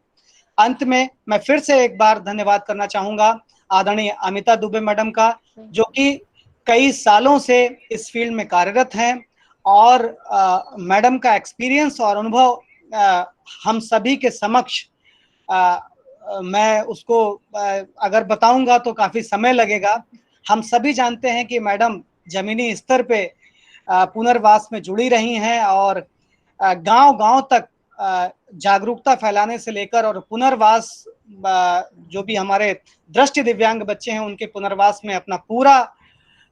अंत में मैं फिर से एक बार धन्यवाद करना चाहूँगा आदरणीय अमिता दुबे मैडम का, जो कि कई सालों से इस फील्ड में कार्यरत हैं और मैडम का एक्सपीरियंस और अनुभव हम सभी के समक्ष मैं उसको अगर बताऊंगा तो काफ़ी समय लगेगा। हम सभी जानते हैं कि मैडम जमीनी स्तर पे पुनर्वास में जुड़ी रही हैं और गांव-गांव तक जागरूकता फैलाने से लेकर और पुनर्वास, जो भी हमारे दृष्टि दिव्यांग बच्चे हैं उनके पुनर्वास में अपना पूरा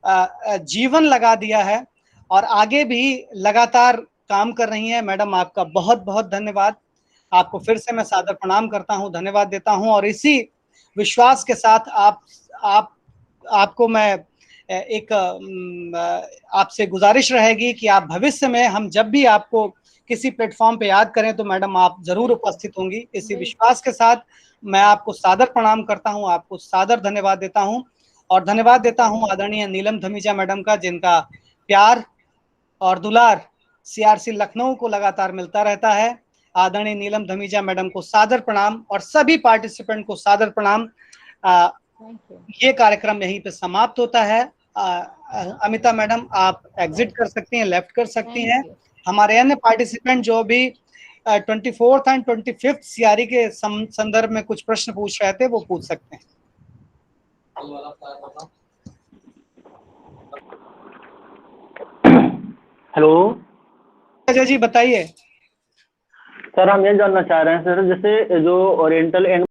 जीवन लगा दिया है और आगे भी लगातार काम कर रही हैं। मैडम, आपका बहुत बहुत धन्यवाद। आपको फिर से मैं सादर प्रणाम करता हूं, धन्यवाद देता हूं और इसी विश्वास के साथ आपको मैं एक आपसे गुजारिश रहेगी कि आप भविष्य में हम जब भी आपको किसी प्लेटफॉर्म पे याद करें तो मैडम आप जरूर उपस्थित होंगी। इसी विश्वास के साथ मैं आपको सादर प्रणाम करता हूं, आपको सादर धन्यवाद देता हूं और धन्यवाद देता हूं आदरणीय नीलम धमीजा मैडम का, जिनका प्यार और दुलार CRC लखनऊ को लगातार मिलता रहता है। आदरणीय नीलम धमीजा मैडम को सादर प्रणाम और सभी पार्टिसिपेंट को सादर प्रणाम। ये कार्यक्रम यहीं पे समाप्त होता है। अमिता मैडम, आप एग्जिट कर सकती हैं, लेफ्ट कर सकती हैं। हमारे अन्य पार्टिसिपेंट जो भी 24th एंड 25th CRE के संदर्भ में कुछ प्रश्न पूछ रहे थे वो पूछ सकते हैं। हेलो अजय जी बताइए। सर, हम ये जानना चाह रहे हैं सर, जैसे जो ओरिएंटल एंड